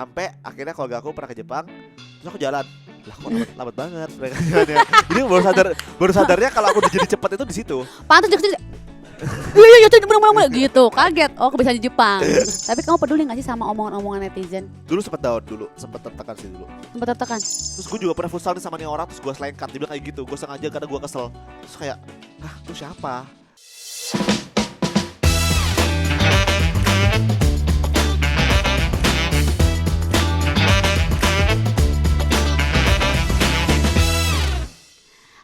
Sampai akhirnya keluarga aku pernah ke Jepang, terus aku jalan. Lah kok lambat banget mereka jalannya. Jadi baru sadarnya kalau aku udah jadi cepat itu di situ. Pantas juga iya bener-bener gitu, kaget. Oh, bisa di Jepang. Tapi kamu peduli gak sih sama omongan-omongan netizen? Dulu sempet down dulu, sempet tertekan sih dulu. Sempet tertekan. Terus gue juga pernah futsal nih sama nih orang, terus gue selengkat, dia bilang kayak gitu. Gue sengaja karena gue kesel. Terus kayak, lu siapa?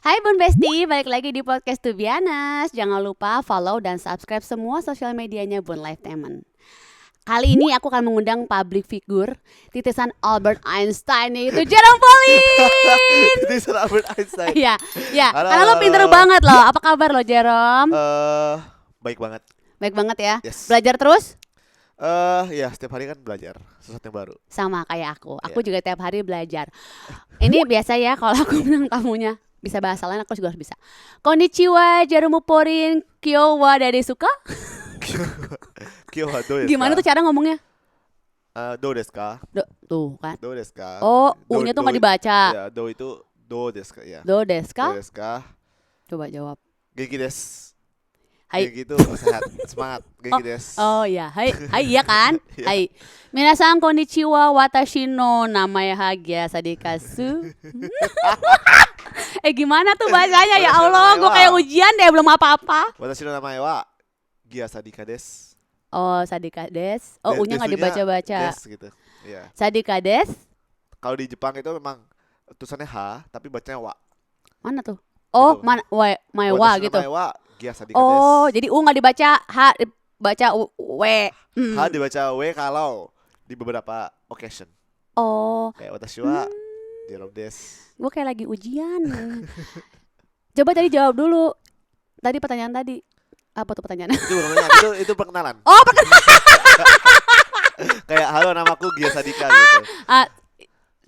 Hai Bun Besti, balik lagi di podcast Tubianas. Jangan lupa follow dan subscribe semua sosial medianya Bun Lifetainment. Kali ini aku akan mengundang public figure titisan Albert Einstein, yaitu Jerome Pauline. Titisan Albert Einstein. Iya, Halo, karena lo pinter banget loh. Apa kabar lo Jerome? Baik banget. Baik banget ya. Yes. Belajar terus? Ya setiap hari kan belajar sesuatu yang baru. Sama kayak aku. Aku juga tiap hari belajar. Ini biasa ya kalau aku bilang tamunya bisa bahasa lain, aku juga harus bisa. Konnichiwa, Jerome Pauline, kyo wa desuka? Kyowa do desu ka? Gimana tuh cara ngomongnya? Do desu ka? Tuh kan. Do desu ka? Oh, U-nya tuh nggak dibaca. Ya, do itu do desu ka ya. Do desu ka? Do desu ka? Coba jawab. Genki desu. Hai. Genki itu sehat, semangat. Genki desu. Oh ya, hai iya kan? Iya. Hai. Minasan konnichiwa, watashi no namae Hagia Sadikasu. Gimana tuh bahasanya ya Allah, gue kayak ujian deh belum apa-apa. Watashi no namae wa Gia Sadika desu. Oh, Sadika des. Oh, U-nya nggak dibaca-baca. Des gitu. Iya. Sadika des. Kalau di Jepang itu memang tulisannya H tapi bacanya wa. Mana tuh? Oh, Gitu. mana maewa Watashi no gitu. namae wa Gia Sadika Oh, desu. jadi U nggak dibaca, H dibaca W. H dibaca W kalau di beberapa occasion. Oh, Kayak watashi wa Jerome desu. gue kayak lagi ujian. Coba tadi jawab dulu. Tadi pertanyaan tadi. Apa tuh pertanyaan? Itu bukan pertanyaan, itu perkenalan. Oh, Kayak halo namaku Gia Sadika gitu.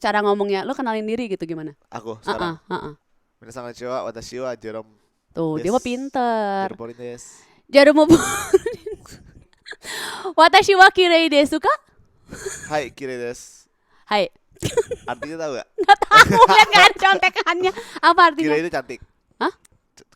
cara ngomongnya, lo kenalin diri gitu gimana? Aku sekarang. Heeh. Minasan konnichiwa, watashi wa Jerome. Tuh, dia Des. mah pinter. Jerome Pauline desu. Jarum Watashi wa kirei desu ka? Hai, kire desu. Hai. Artinya tahu gak? Enggak tahu, kan enggak ada contekannya. Apa artinya? Kire itu cantik. Hah?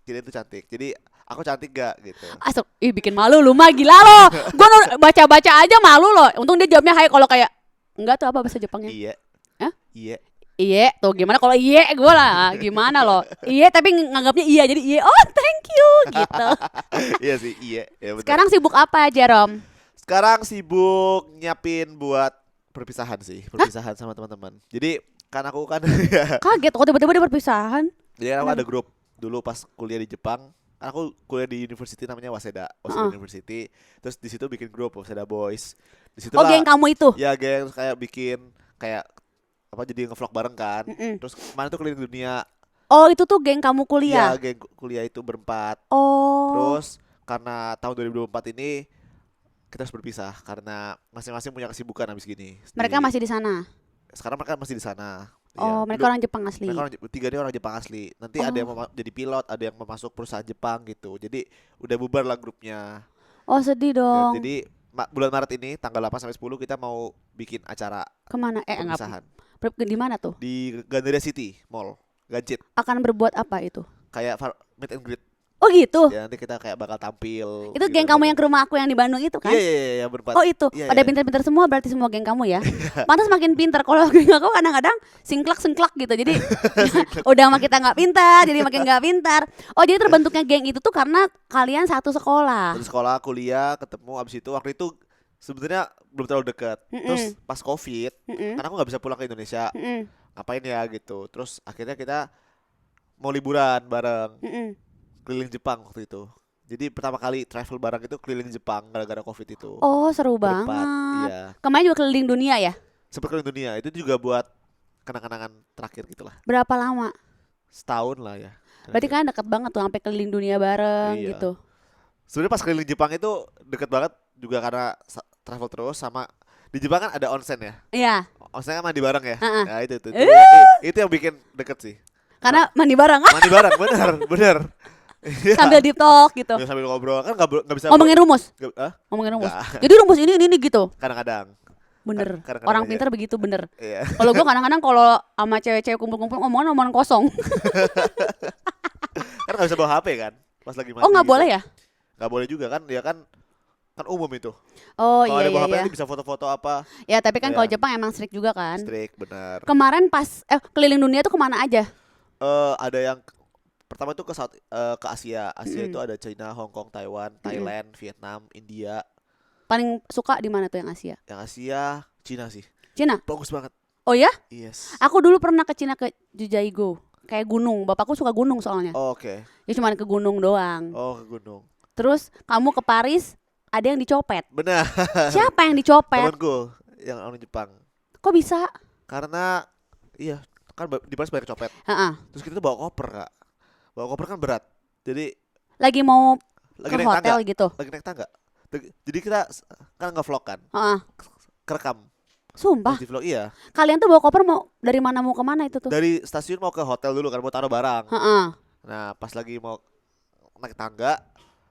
Kire itu cantik. Jadi aku cantik gak gitu. Asok, bikin malu lu mah gila lo. Gua baca-baca aja malu lo. Untung dia jawabnya hai, kalau kayak enggak tuh apa bahasa Jepangnya? Iya. Hah? Iya. Iya, tuh gimana kalau iya gue lah. Gimana lo? Iya tapi nganggapnya iya jadi iya. Oh, thank you gitu. Iya sih, iya. Ya, betul. Sekarang sibuk apa, Jerome? Sekarang sibuk nyiapin buat perpisahan sih, perpisahan sama teman-teman. Jadi kan aku kan ya. Kaget kok tiba-tiba ada perpisahan. Jadi kan aku ada grup dulu pas kuliah di Jepang. Kan aku kuliah di university namanya Waseda University. Terus di situ bikin grup Waseda Boys. Di situ Oh, geng kamu itu. ya geng kayak bikin kayak apa jadi nge-vlog bareng kan. Mm-mm. Terus kemarin tuh keliling dunia. Oh, itu tuh geng kamu kuliah. Iya, geng kuliah itu berempat. Oh. Terus karena tahun 2024 ini kita harus berpisah karena masing-masing punya kesibukan habis gini. Mereka masih di sana. Sekarang mereka masih di sana. Oh, Iya. mereka orang Jepang asli. Mereka tiga ini orang Jepang asli. Nanti ada yang jadi pilot, ada yang mau masuk perusahaan Jepang gitu. Jadi udah bubar lah grupnya. Oh, sedih Ya, dong. jadi bulan Maret ini tanggal 8 sampai 10 kita mau bikin acara Kemana? Enggak. perpisahan Di mana tuh? di Gandaria City Mall, Ganjit. Akan berbuat apa itu? Kayak meet and greet. Oh, gitu. Ya nanti kita kayak bakal tampil. Itu gitu. geng kamu yang ke rumah aku yang di Bandung itu kan? Iya, berempat. Oh, itu. Iya, Pada iya. pintar-pintar semua berarti semua geng kamu ya. Pantas makin pintar. Kalau geng aku kadang-kadang singklak gitu. Jadi udah mah kita nggak pintar, jadi makin nggak pintar. Oh, jadi terbentuknya geng itu tuh karena kalian satu sekolah. Terus sekolah, kuliah, ketemu abis itu waktu itu sebenarnya belum terlalu dekat. Terus pas Covid, karena aku nggak bisa pulang ke Indonesia. Ngapain ya gitu. Terus akhirnya kita mau liburan bareng. Keliling Jepang waktu itu. Jadi pertama kali travel bareng itu keliling Jepang gara-gara Covid itu. Oh, seru Berempat, banget. iya. Kemarin juga keliling dunia ya? Sempat keliling dunia. Itu juga buat kenang-kenangan terakhir gitulah. Berapa lama? Setahun lah ya. Berarti kan deket banget tuh sampai keliling dunia bareng Iya. gitu. Sebenarnya pas keliling Jepang itu deket banget juga karena travel terus sama di Jepang kan ada onsen ya. Iya. Onsen kan mandi bareng ya. Heeh. Nah, itu yang bikin deket sih. Karena mandi bareng Mandi bareng, bener. Iya. sambil deep talk gitu. Ya, sambil ngobrol kan nggak bisa Ngomongin rumus. Hah? Ngomongin rumus. Nggak. Jadi rumus ini gitu. Kadang-kadang Bener. Kadang-kadang Orang aja. pintar begitu bener. Iya. Kalau gue kadang-kadang kalau sama cewek-cewek kumpul-kumpul omongan kosong. Kan nggak bisa bawa HP kan pas lagi mandi Oh nggak gitu. boleh ya? Nggak boleh juga kan, ya kan, kan umum itu. Oh Kalau iya ada iya bawa HP iya. nanti bisa foto-foto apa. Ya tapi kan kalau Iya. Jepang emang strict juga kan. Strict, benar. Kemarin pas keliling dunia tuh kemana aja? Ada yang pertama itu ke Asia. Asia itu Mm-mm. ada China, Hong Kong, Taiwan, Mm-mm. Thailand, Vietnam, India. Paling suka di mana tuh yang Asia? Yang Asia, Cina sih. Cina. Bagus banget. Oh ya? Yes. Aku dulu pernah ke Cina ke Jujaigo. Kayak gunung. Bapakku suka gunung soalnya. Oh, oke. Ya cuma ke gunung doang. Oh, ke gunung. Terus kamu ke Paris ada yang dicopet. Benar. Siapa yang dicopet? Temanku yang orang Jepang. Kok bisa? Karena iya, kan di Paris banyak copet. Heeh. Terus kita tuh bawa koper, Kak. Bawa koper kan berat. Jadi Lagi mau lagi ke naik hotel tangga, gitu. lagi naik tangga. Jadi kita kan nge-vlog kan, Heeh. kerekam. Sumpah. Terus di vlog iya. Kalian tuh bawa koper mau dari mana mau ke mana itu tuh? Dari stasiun mau ke hotel dulu kan, mau taruh barang. Heeh. Nah, pas lagi mau naik tangga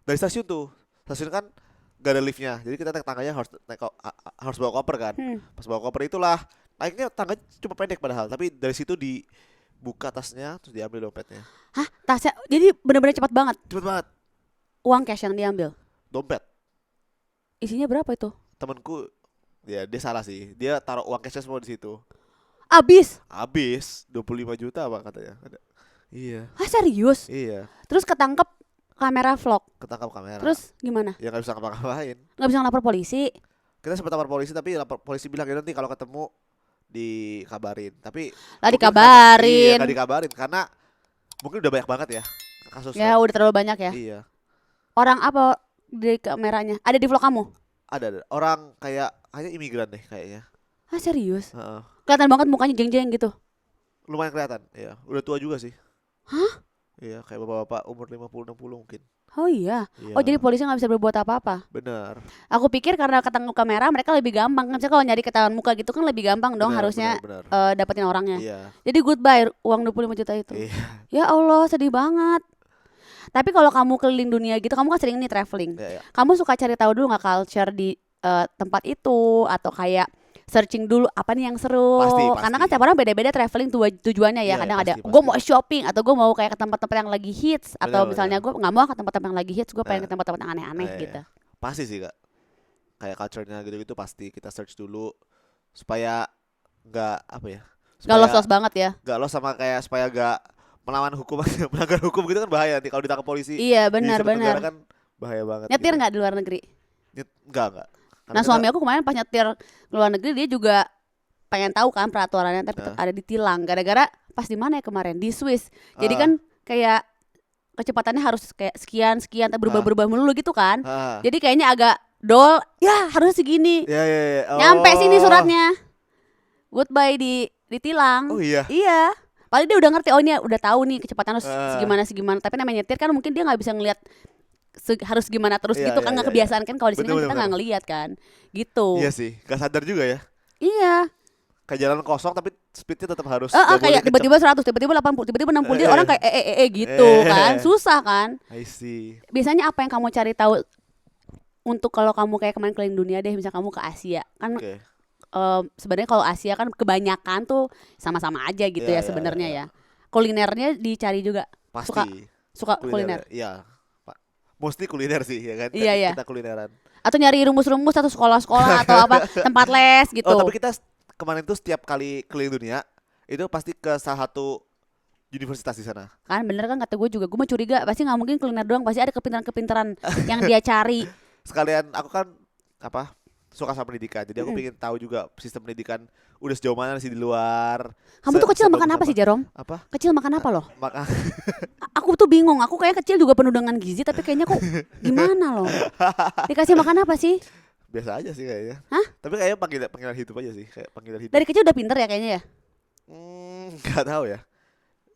dari stasiun tuh. Stasiun kan gak ada liftnya. Jadi kita naik tangganya harus bawa koper kan. Pas bawa koper itulah naiknya tangga cuma pendek padahal, tapi dari situ dibuka tasnya terus diambil dompetnya. Hah? Tasnya jadi benar-benar cepat banget. Cepet banget. Uang cash yang diambil. Dompet. Isinya berapa itu? Temanku ya dia salah sih. Dia taruh uang cashnya semua di situ. Abis. Habis 25 juta apa katanya. Iya. Ah serius? Iya. Terus ketangkep kamera vlog. Ketangkap kamera. Terus gimana? Ya nggak bisa ngapa-ngapain. Nggak bisa ngelapor polisi? Kita sempat lapor polisi tapi polisi bilang ya nanti kalau ketemu dikabarin. Tapi Lah mungkin dikabarin. iya nggak dikabarin karena mungkin udah banyak banget ya kasusnya. Ya udah terlalu banyak ya. Iya. Orang apa di kameranya? Ada di vlog kamu? Ada orang kayaknya imigran deh kayaknya. Ah serius? Heeh. Kelihatan banget mukanya jeng-jeng gitu. Lumayan kelihatan. Iya. Udah tua juga sih. Hah? Iya kayak bapak-bapak umur 50-60 mungkin. Oh iya. Iya. Oh jadi polisi nggak bisa berbuat apa-apa. Benar. Aku pikir karena ketangkep kamera mereka lebih gampang. Kan misalnya kalau nyari ketahuan muka gitu kan lebih gampang dong Benar, harusnya benar. dapetin orangnya. Iya. Jadi goodbye uang 25 juta itu. Iya. Ya Allah sedih banget. Tapi kalau kamu keliling dunia gitu, kamu kan sering nih traveling. Iya. Kamu suka cari tahu dulu nggak culture di tempat itu atau kayak searching dulu apa nih yang seru? Pasti, Karena kan pasti. tiap orang beda-beda traveling tujuannya ya. Iya, Kadang pasti, ada pasti. gue mau shopping atau gue mau kayak ke tempat-tempat yang lagi hits atau Benar, misalnya gue nggak mau ke tempat-tempat yang lagi hits, gue pengen Nah. ke tempat-tempat yang aneh-aneh Iya, gitu. Pasti sih Kak. Kayak culture-nya gitu-gitu pasti kita search dulu supaya nggak apa ya? Gak los-los banget ya. Nggak los sama kayak supaya nggak melawan hukum melanggar hukum gitu kan bahaya nanti kalau ditangkap polisi. Iya di suatu benar-benar. negara kan bahaya banget. Nyetir gitu. nggak di luar negeri? Enggak. Karena Nah kita- suami aku kemarin pas nyetir ke luar negeri dia juga pengen tahu kan peraturannya tapi tetap Nah. ada ditilang gara-gara pas di mana ya kemarin di Swiss. Jadi Ah. kan kayak kecepatannya harus kayak sekian tapi berubah-berubah melulu gitu kan. Ah. Jadi kayaknya agak dol. Ya harusnya segini. Ya. Nyampe sini Oh. suratnya. Goodbye ditilang. Oh iya. Iya. Paling dia udah ngerti oh ini udah tahu nih kecepatan harus Ah. segimana. Tapi namanya nyetir kan mungkin dia nggak bisa ngelihat harus gimana terus Iya, gitu iya, kan nggak iya, kebiasaan kan kalau di sini kan Betul, kita betul, nggak ngelihat kan. Gitu. Iya sih, gak sadar juga ya. Iya. Kayak jalan kosong tapi speednya tetap harus. nggak boleh Kayak kenceng. tiba-tiba 100, tiba-tiba 80, tiba-tiba 60 dia orang kayak gitu kan. Susah kan. I see. Biasanya apa yang kamu cari tahu untuk kalau kamu kayak kemarin keliling dunia deh, misalnya kamu ke Asia. Kan Oke. sebenarnya kalau Asia kan kebanyakan tuh sama-sama aja gitu Iya, ya iya, sebenarnya iya. ya. Kulinernya dicari juga. Pasti. Suka kuliner. Iya. Pak. Mostly kuliner sih ya kan. Iya, iya. Kita kulineran. Atau nyari rumus-rumus atau sekolah-sekolah atau apa tempat les gitu. Oh, tapi kita kemarin tuh setiap kali keliling dunia itu pasti ke salah satu universitas di sana. Kan bener kan kata gue juga. Gue mah curiga pasti nggak mungkin kuliner doang, pasti ada kepintaran-kepintaran yang dia cari. Sekalian aku kan suka sama pendidikan. Jadi aku pengen tahu juga sistem pendidikan udah sejauh mana sih di luar. Kamu tuh kecil makan apa sih, Jarom? Apa? Kecil makan apa loh? Maka Aku tuh bingung. Aku kayak kecil juga penuh dengan gizi, tapi kayaknya kok gimana loh? Dikasih makan apa sih? biasa aja sih kayaknya. Hah? Tapi kayaknya panggilan hidup aja sih, kayak panggilan hidup. Dari kecil udah pinter ya kayaknya ya? Nggak tahu ya.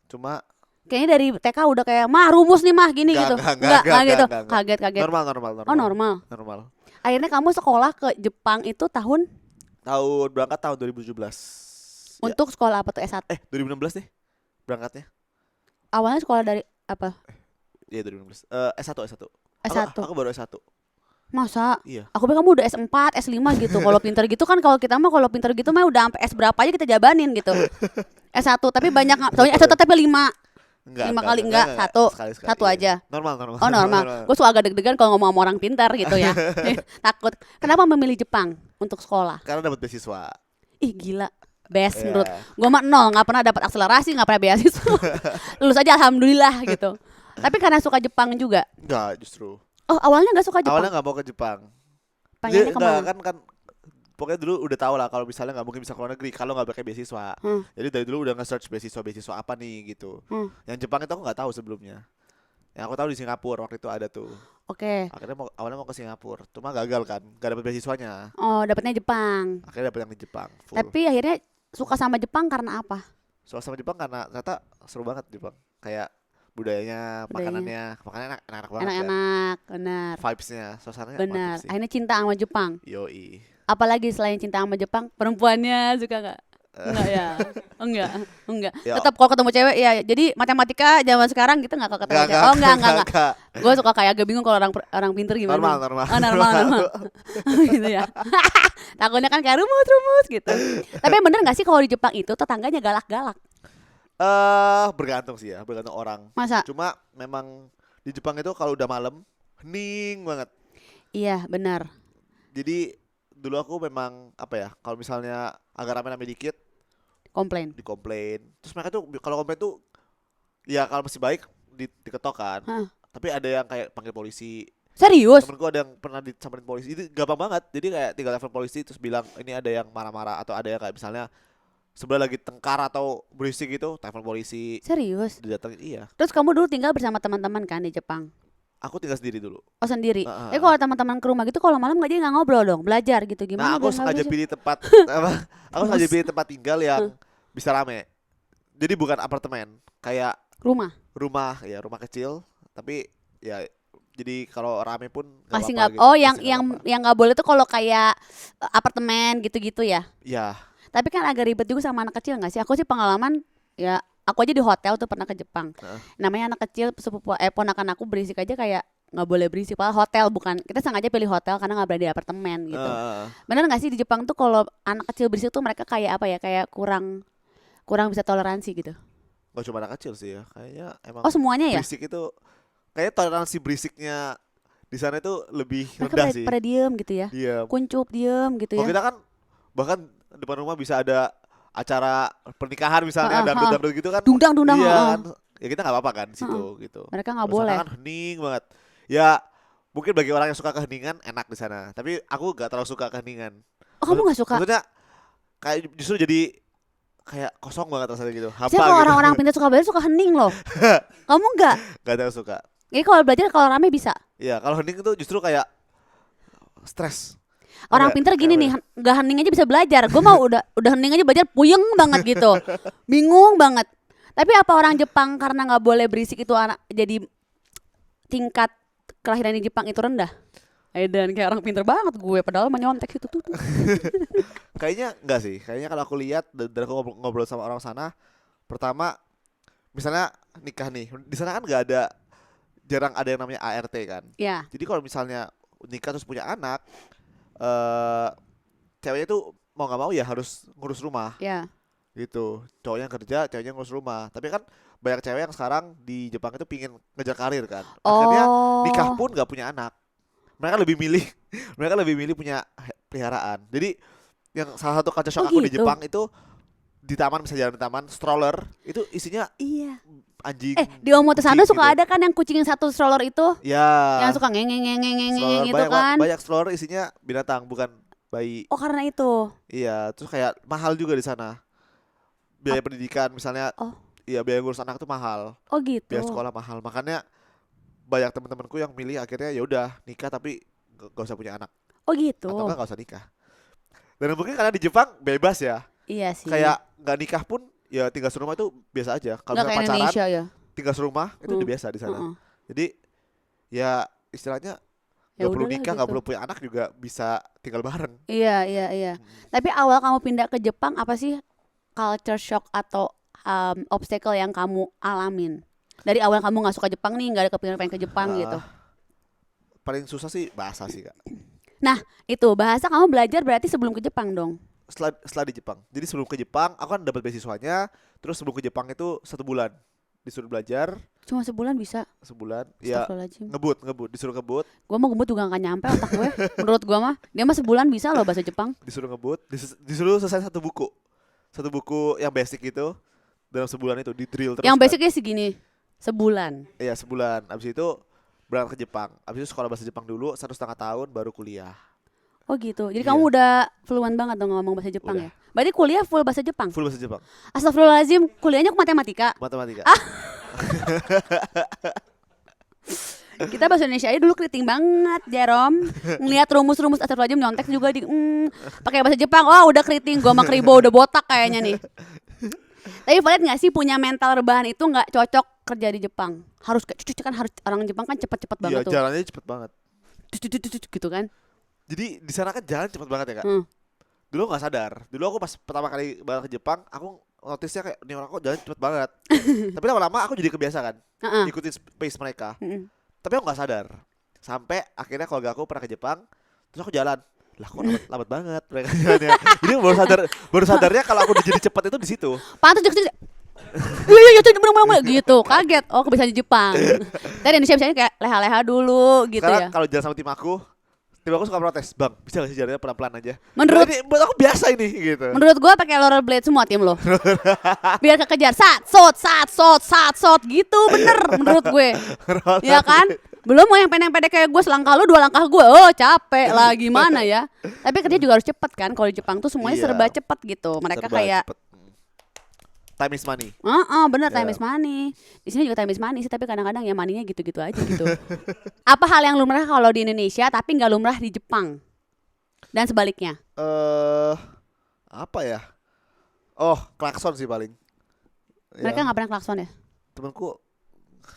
Cuma Kayaknya dari TK udah kayak mah rumus nih mah gini gitu. Enggak gitu. enggak. Kaget. normal. Oh normal. Normal. Akhirnya kamu sekolah ke Jepang itu tahun Berangkat tahun 2017. Ya. untuk sekolah apa tuh S1? 2016 deh berangkatnya. Awalnya sekolah dari apa? Iya 2016. S1. S1. Aku baru S1. Masa? Iya. Aku pikir kamu udah S4, S5 gitu. Kalau pinter gitu kan, kalau pinter gitu mah udah sampai S berapa aja kita jabanin gitu. S1 tapi banyak, soalnya S1 tapi 5 kali enggak, satu Sekali. aja. Normal. Oh normal. Gue suka agak deg-degan kalau ngomong sama orang pintar gitu ya. Takut. Kenapa memilih Jepang untuk sekolah? Karena dapat beasiswa. Ih gila, best Iya. menurut gue mah 0, nggak pernah dapat akselerasi, nggak pernah beasiswa. Lulus aja alhamdulillah gitu. Tapi karena suka Jepang juga. Enggak, justru. Oh awalnya nggak suka Jepang. Awalnya nggak mau ke Jepang. Pengennya Jadi, kemana? kan pokoknya dulu udah tahu lah kalau misalnya nggak mungkin bisa ke luar negeri kalau nggak pakai beasiswa. Jadi dari dulu udah nge-search beasiswa apa nih gitu. Yang Jepang itu aku nggak tahu sebelumnya. Yang aku tahu di Singapura waktu itu ada tuh. Oke. Akhirnya awalnya mau ke Singapura, cuma gagal kan, nggak dapet beasiswanya. Oh dapetnya Jepang. Akhirnya dapet yang di Jepang full. Tapi akhirnya suka sama Jepang karena apa? Soal sama Jepang karena ternyata seru banget Jepang. Kayak budayanya, makanannya enak-enak banget kan. Enak-enak, benar. Vibes-nya, suasananya Benar. mantap sih. Akhirnya cinta sama Jepang. Yoi. Apalagi selain cinta sama Jepang, perempuannya suka nggak? Enggak ya, enggak. Ya. Tetap kalau ketemu cewek ya. Jadi matematika zaman sekarang kita nggak ketemu cewek. Oh enggak. Gue suka kayak agak bingung kalau orang pinter gimana. Normal. Oh, normal. Gitu ya. Takutnya kan kayak rumus gitu. Tapi bener nggak sih kalau di Jepang itu tetangganya galak-galak? Bergantung sih ya, bergantung orang. Masa? Cuma memang di Jepang itu kalau udah malam hening banget. Iya benar. Jadi dulu aku memang apa ya, kalau misalnya agak rame-rame dikit Komplain. dikomplain. Terus mereka tuh kalau komplain tuh ya kalau masih baik diketok kan. Tapi ada yang kayak panggil polisi. Serius? Temenku ada yang pernah disamperin polisi. Itu gampang banget. Jadi kayak tinggal telepon polisi terus bilang ini ada yang marah-marah atau ada yang kayak misalnya sebelah lagi tengkar atau berisik gitu, telepon polisi. Serius? Didatengin, iya. Terus kamu dulu tinggal bersama teman-teman kan di Jepang? Aku tinggal sendiri dulu. Oh sendiri. Heeh. Kalau teman-teman ke rumah gitu kalau malam nggak jadi nggak ngobrol dong, belajar gitu gimana? Nah, aku biar nggak sengaja berisik? pilih tempat apa? Aku sengaja pilih tempat tinggal yang bisa rame. Jadi bukan apartemen, kayak Rumah. rumah kecil, tapi ya jadi kalau rame pun nggak Masih apa-apa nggak. gitu. Oh Masih nggak yang apa-apa. yang nggak boleh tuh kalau kayak apartemen gitu-gitu ya. Ya, Tapi kan agak ribet juga sama anak kecil nggak sih? Aku sih pengalaman ya. Aku aja di hotel tuh pernah ke Jepang. Namanya anak kecil ponakan aku berisik aja kayak nggak boleh berisik. Padahal hotel bukan. Kita sengaja pilih hotel karena nggak berada di apartemen gitu. Bener nggak sih di Jepang tuh kalau anak kecil berisik tuh mereka kayak apa ya? Kayak kurang bisa toleransi gitu. nggak cuma anak kecil sih ya. Kayaknya emang Oh semuanya ya? berisik itu kayaknya toleransi berisiknya di sana itu lebih Mereka rendah sih. pada diem gitu ya. Iya. Kuncup diem gitu Kalau ya. kita kan bahkan depan rumah bisa ada acara pernikahan misalnya dangdut gitu kan. Dungdang. Iya kan. Ya kita nggak apa-apa kan di situ gitu. Mereka nggak Kalau boleh. sana kan hening banget. Ya mungkin bagi orang yang suka keheningan enak di sana. Tapi aku gak terlalu suka keheningan. Oh kamu nggak suka? Maksudnya kayak justru jadi kayak kosong banget rasanya gitu. Saya Hampa kalau gitu. orang-orang pintar suka belajar suka hening loh. Kamu nggak? Gak terlalu suka. Jadi kalau belajar kalau rame bisa. Iya kalau hening itu justru kayak stres. Orang Kayak- pintar gini kayak nih, apa ya? nggak hening aja bisa belajar. Gue mau udah hening aja belajar puyeng banget gitu, bingung banget. Tapi apa orang Jepang karena nggak boleh berisik itu anak jadi tingkat kelahiran di Jepang itu rendah? Dan kayak orang pintar banget gue, padahal menyontek itu tuh. Kayaknya enggak sih. Kayaknya kalau aku lihat dan aku ngobrol sama orang sana, pertama misalnya nikah nih. Di sana kan jarang ada yang namanya ART kan. Ya, Jadi kalau misalnya nikah terus punya anak, ceweknya tuh mau nggak mau ya harus ngurus rumah ya. gitu. Cowoknya kerja, ceweknya ngurus rumah. Tapi kan banyak cewek yang sekarang di Jepang itu pingin ngejar karir kan. Akhirnya nikah pun nggak punya anak. Mereka lebih milih punya peliharaan. Jadi yang salah satu culture shock Oh, aku di gitu. Jepang itu di taman, bisa jalan di taman, stroller itu isinya Iya. anjing. Di Omotesando kucing suka gitu. ada kan yang kucing satu stroller itu, Ya. yang suka ngeng Stroller, gitu kan. banyak stroller isinya binatang bukan bayi. Oh karena itu. Iya, terus kayak mahal juga di sana. Biaya pendidikan misalnya, Oh. iya biaya ngurus anak tuh mahal, Oh gitu. biaya sekolah mahal. Makanya banyak teman-temanku yang milih akhirnya ya udah nikah tapi gak usah punya anak Oh gitu. atau enggak usah nikah. Dan mungkin karena di Jepang bebas ya, Iya sih. kayak nggak nikah pun ya tinggal serumah itu biasa aja. Kalau nggak misalnya kayak pacaran Indonesia ya. tinggal serumah itu udah biasa di sana. Jadi ya istilahnya Ya nggak perlu udahlah nikah, nggak gitu. perlu punya anak juga bisa tinggal bareng. Iya. Tapi awal kamu pindah ke Jepang apa sih culture shock atau obstacle yang kamu alamin? Dari awal kamu nggak suka Jepang nih, nggak ada kepikiran pengen ke Jepang gitu. paling susah sih bahasa sih, Kak. Nah, itu bahasa kamu belajar berarti sebelum ke Jepang dong. Setelah di Jepang. Jadi sebelum ke Jepang, aku kan dapat beasiswanya. Terus sebelum ke Jepang itu 1 bulan disuruh belajar. Cuma sebulan bisa. Sebulan, ya Astagfirullahaladzim. ngebut, disuruh ngebut, Gue mau ngebut juga gak nyampe otak gue. Menurut gue mah, dia mah sebulan bisa loh bahasa Jepang. disuruh ngebut, disuruh selesai 1 buku, 1 buku yang basic itu dalam sebulan itu di drill terus. Yang kan. basicnya segini, sebulan. Iya sebulan. Abis itu berangkat ke Jepang. Abis itu sekolah bahasa Jepang dulu 1,5 tahun baru kuliah. Oh gitu. Jadi Iya. kamu udah fluent banget dong ngomong bahasa Jepang Udah. ya? Berarti kuliah full bahasa Jepang? Full bahasa Jepang. Astagfirullahaladzim, kuliahnya ke matematika. Matematika. Kita bahasa Indonesia aja dulu keriting banget, Jerome. Ngelihat rumus-rumus astagfirullahaladzim nyontek juga di pakai bahasa Jepang. Oh, udah keriting, gua sama kribo udah botak kayaknya nih. Tapi Violet nggak sih punya mental rebahan itu nggak cocok kerja di Jepang? Harus kayak cucu kan harus orang Jepang kan cepet-cepet Iya banget tuh. jalannya cepet banget. Gitu kan. Jadi di sana kan jalan cepet banget ya, Kak. Dulu nggak sadar. Dulu aku pas pertama kali balik ke Jepang, aku notice-nya kayak ini orang kok jalan cepet banget. Tapi lama-lama aku jadi kebiasa kan, ikutin pace mereka. Tapi aku nggak sadar. Sampai akhirnya keluarga aku pernah ke Jepang, terus aku jalan. Lah kok lambat banget mereka jalannya. Jadi baru sadarnya kalau aku udah jadi cepet itu di situ. Pantas juga iya bener gitu kaget oh bisa di Jepang. Tadi Indonesia misalnya kayak leha-leha dulu gitu Karena ya. kalau jalan sama tim aku suka protes, bang bisa gak sih jalannya pelan-pelan aja. Menurut ini buat aku biasa ini gitu. menurut gue pakai rollerblade semua tim lo. Biar kekejar sat sot gitu bener menurut gue. Ya kan? Belum mau yang pendek-pendek kayak gue selangkah lu 2 langkah gue. Oh capek lah gimana ya. Tapi kerja juga harus cepet kan. Kalau di Jepang tuh semuanya Iya. serba cepet gitu. Mereka Serba kayak cepet. Time is money. bener Ya. time is money. Di sini juga time is money sih, tapi kadang-kadang ya maninya gitu-gitu aja gitu. Apa hal yang lumrah kalau di Indonesia tapi nggak lumrah di Jepang? Dan sebaliknya. Apa ya? Oh, klakson sih paling. Mereka nggak pernah klakson ya? Temanku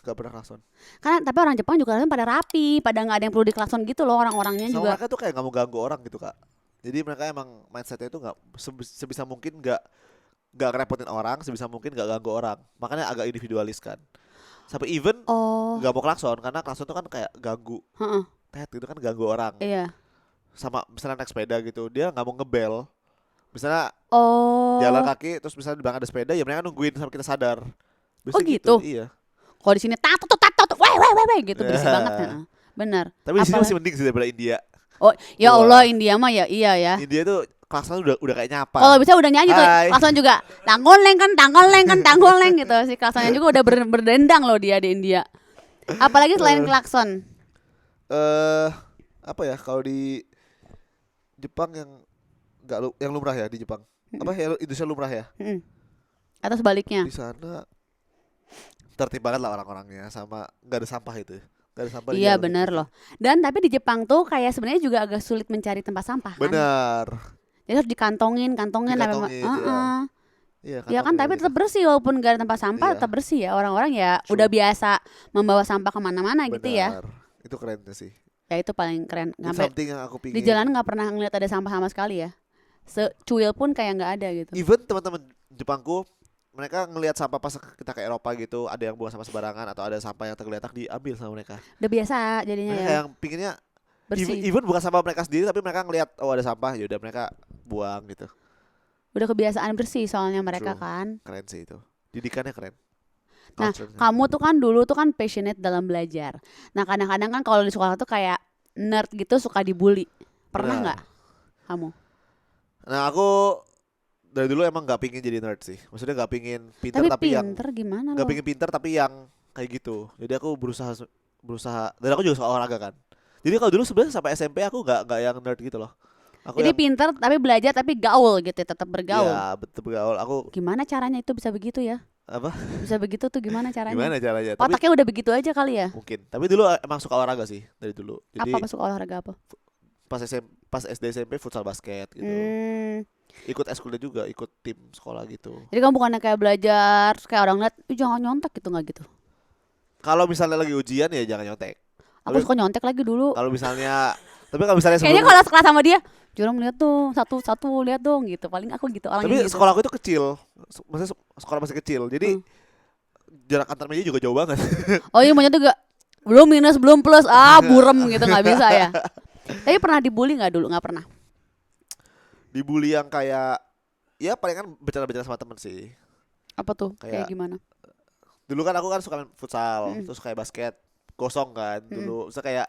gak pernah klakson. Karena tapi orang Jepang juga kan pada rapi, pada nggak ada yang perlu diklakson gitu loh orang-orangnya Sama juga. mereka tuh kayak gak mau ganggu orang gitu, Kak. Jadi mereka emang mindsetnya itu gak sebisa mungkin gak ngerepotin orang, sebisa mungkin gak ganggu orang. Makanya agak individualis kan. Sampai even Oh, gak mau klakson karena klakson tuh kan kayak ganggu. heeh, Tet gitu kan ganggu orang. iya. Sama misalnya naik sepeda gitu, dia gak mau ngebel. Misalnya Oh, jalan kaki terus misalnya di belakang ada sepeda, ya mereka nungguin sampai kita sadar. Oh, gitu? Iya. kalau di sini tato weh gitu berisik banget. Heeh. Bener. Tapi di sini Apalagi- masih mending sih daripada India. Oh, ya Wah. Allah India mah ya iya ya. India tuh klakson udah kayak nyapa. Kalau bisa udah nyanyi tuh, Hai. klakson juga tanggoleng gitu. Si klaksonnya juga udah berdendang loh dia di India. Apalagi selain klakson. Apa ya kalau di Jepang yang yang lumrah ya di Jepang. Apa ya Indonesia lumrah ya? Mm. Atau sebaliknya. Di sana tertib banget lah orang-orangnya sama nggak ada sampah itu. Nggak ada sampah di Iya jalan benar itu. loh. Dan tapi di Jepang tuh kayak sebenarnya juga agak sulit mencari tempat sampah kan. Benar. Jadi harus dikantongin Dikantongin, Heeh. Iya Ya kan tapi tetap bersih walaupun gak ada tempat sampah Iya. tetap bersih ya. Orang-orang ya True. udah biasa membawa sampah kemana-mana gitu ya. Itu keren sih. Ya itu paling keren. Itu Sampai something yang aku di pingin. jalan nggak pernah ngeliat ada sampah sama sekali ya. Secuil pun kayak nggak ada gitu. Even teman-teman Jepangku mereka ngelihat sampah pas kita ke Eropa gitu, ada yang buang sampah sembarangan atau ada sampah yang tergeletak diambil sama mereka. Udah biasa jadinya Mereka ya. yang pinginnya Bersih. even bukan sampah mereka sendiri tapi mereka ngelihat oh ada sampah ya udah mereka buang gitu. Udah kebiasaan bersih soalnya mereka True. kan. Keren sih itu. Didikannya keren. Nah, Culture-nya. kamu tuh kan dulu tuh kan passionate dalam belajar. Nah, kadang-kadang kan kalau di sekolah tuh kayak nerd gitu suka dibully. Pernah Benar. nggak kamu? Nah aku dari dulu emang nggak pingin jadi nerd sih. Maksudnya nggak pingin pinter Tapi tapi yang pinter gimana nggak lo? pingin pinter tapi yang kayak gitu. Jadi aku berusaha dan aku juga suka olahraga kan. Jadi kalau dulu sebenarnya sampai SMP aku nggak yang nerd gitu loh. Aku Jadi yang pinter tapi belajar tapi gaul gitu, tetap bergaul. ya betul bergaul. Aku Gimana caranya itu bisa begitu ya? apa? Bisa begitu tuh gimana caranya? Gimana caranya? Tapi Otaknya udah begitu aja kali ya? mungkin. Tapi dulu emang suka olahraga sih dari dulu. Jadi Apa masuk olahraga apa? pas SD SMP futsal basket gitu. Ikut eskulnya juga, ikut tim sekolah gitu. Jadi kamu bukannya kayak belajar terus kayak orang lihat, jangan nyontek gitu nggak gitu? Kalau misalnya lagi ujian ya jangan nyontek. Aku suka nyontek lagi dulu. Kalau misalnya tapi kalau misalnya Kayaknya sebelum kalau sekelas sama dia, Jurang lihat dong, satu lihat dong gitu. Paling aku gitu tapi orangnya gitu. sekolah aku itu kecil. Maksudnya sekolah masih kecil. Jadi jarak antar meja juga jauh banget. Oh iya maunya tuh gak Belum minus, belum plus, burem gitu, nggak bisa ya. Tapi pernah dibully nggak dulu? Nggak pernah. Dibully yang kayak ya paling kan bercanda-bercanda sama temen sih. Apa tuh? Kayak Kayak gimana? dulu kan aku kan suka main futsal, Mm-mm. terus kayak basket gosong kan Mm-mm. dulu. Terus kayak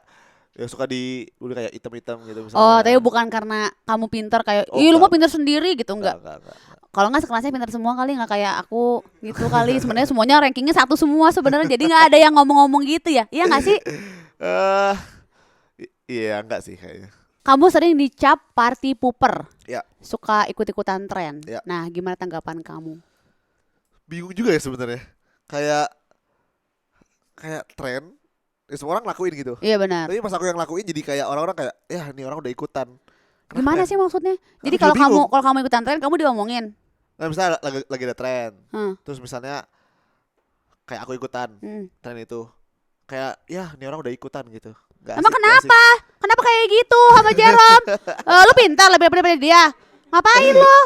ya suka dibully kayak item-item gitu Oh, tapi misalnya. bukan karena kamu pintar kayak, Oh ih lu mau enggak, pintar sendiri gitu, enggak, enggak. enggak, enggak. Kalau nggak sekelasnya pintar semua kali, nggak kayak aku gitu kali. Sebenarnya semuanya rankingnya satu semua sebenarnya, jadi nggak ada yang ngomong-ngomong gitu ya. Iya nggak sih? Eh, iya enggak sih kayaknya. Kamu sering dicap party pooper, Ya, suka ikut-ikutan tren. ya. Nah, gimana tanggapan kamu? Bingung juga ya sebenarnya. Kayak kayak tren, ya semua orang lakuin gitu. Iya benar. Tapi pas aku yang lakuin jadi kayak orang-orang kayak, ya ini orang udah ikutan. Kenapa Gimana ya? sih maksudnya? Jadi Aku juga bingung. kalau kamu ikutan tren, kamu diomongin. Nah, misalnya lagi ada tren, Hmm. terus misalnya kayak aku ikutan Hmm. tren itu, kayak ya ini orang udah ikutan gitu. Gak Emang asik, gak asik. kenapa? Kenapa kayak gitu sama Jerome? Lu pintar lebih daripada dia. Ngapain lo?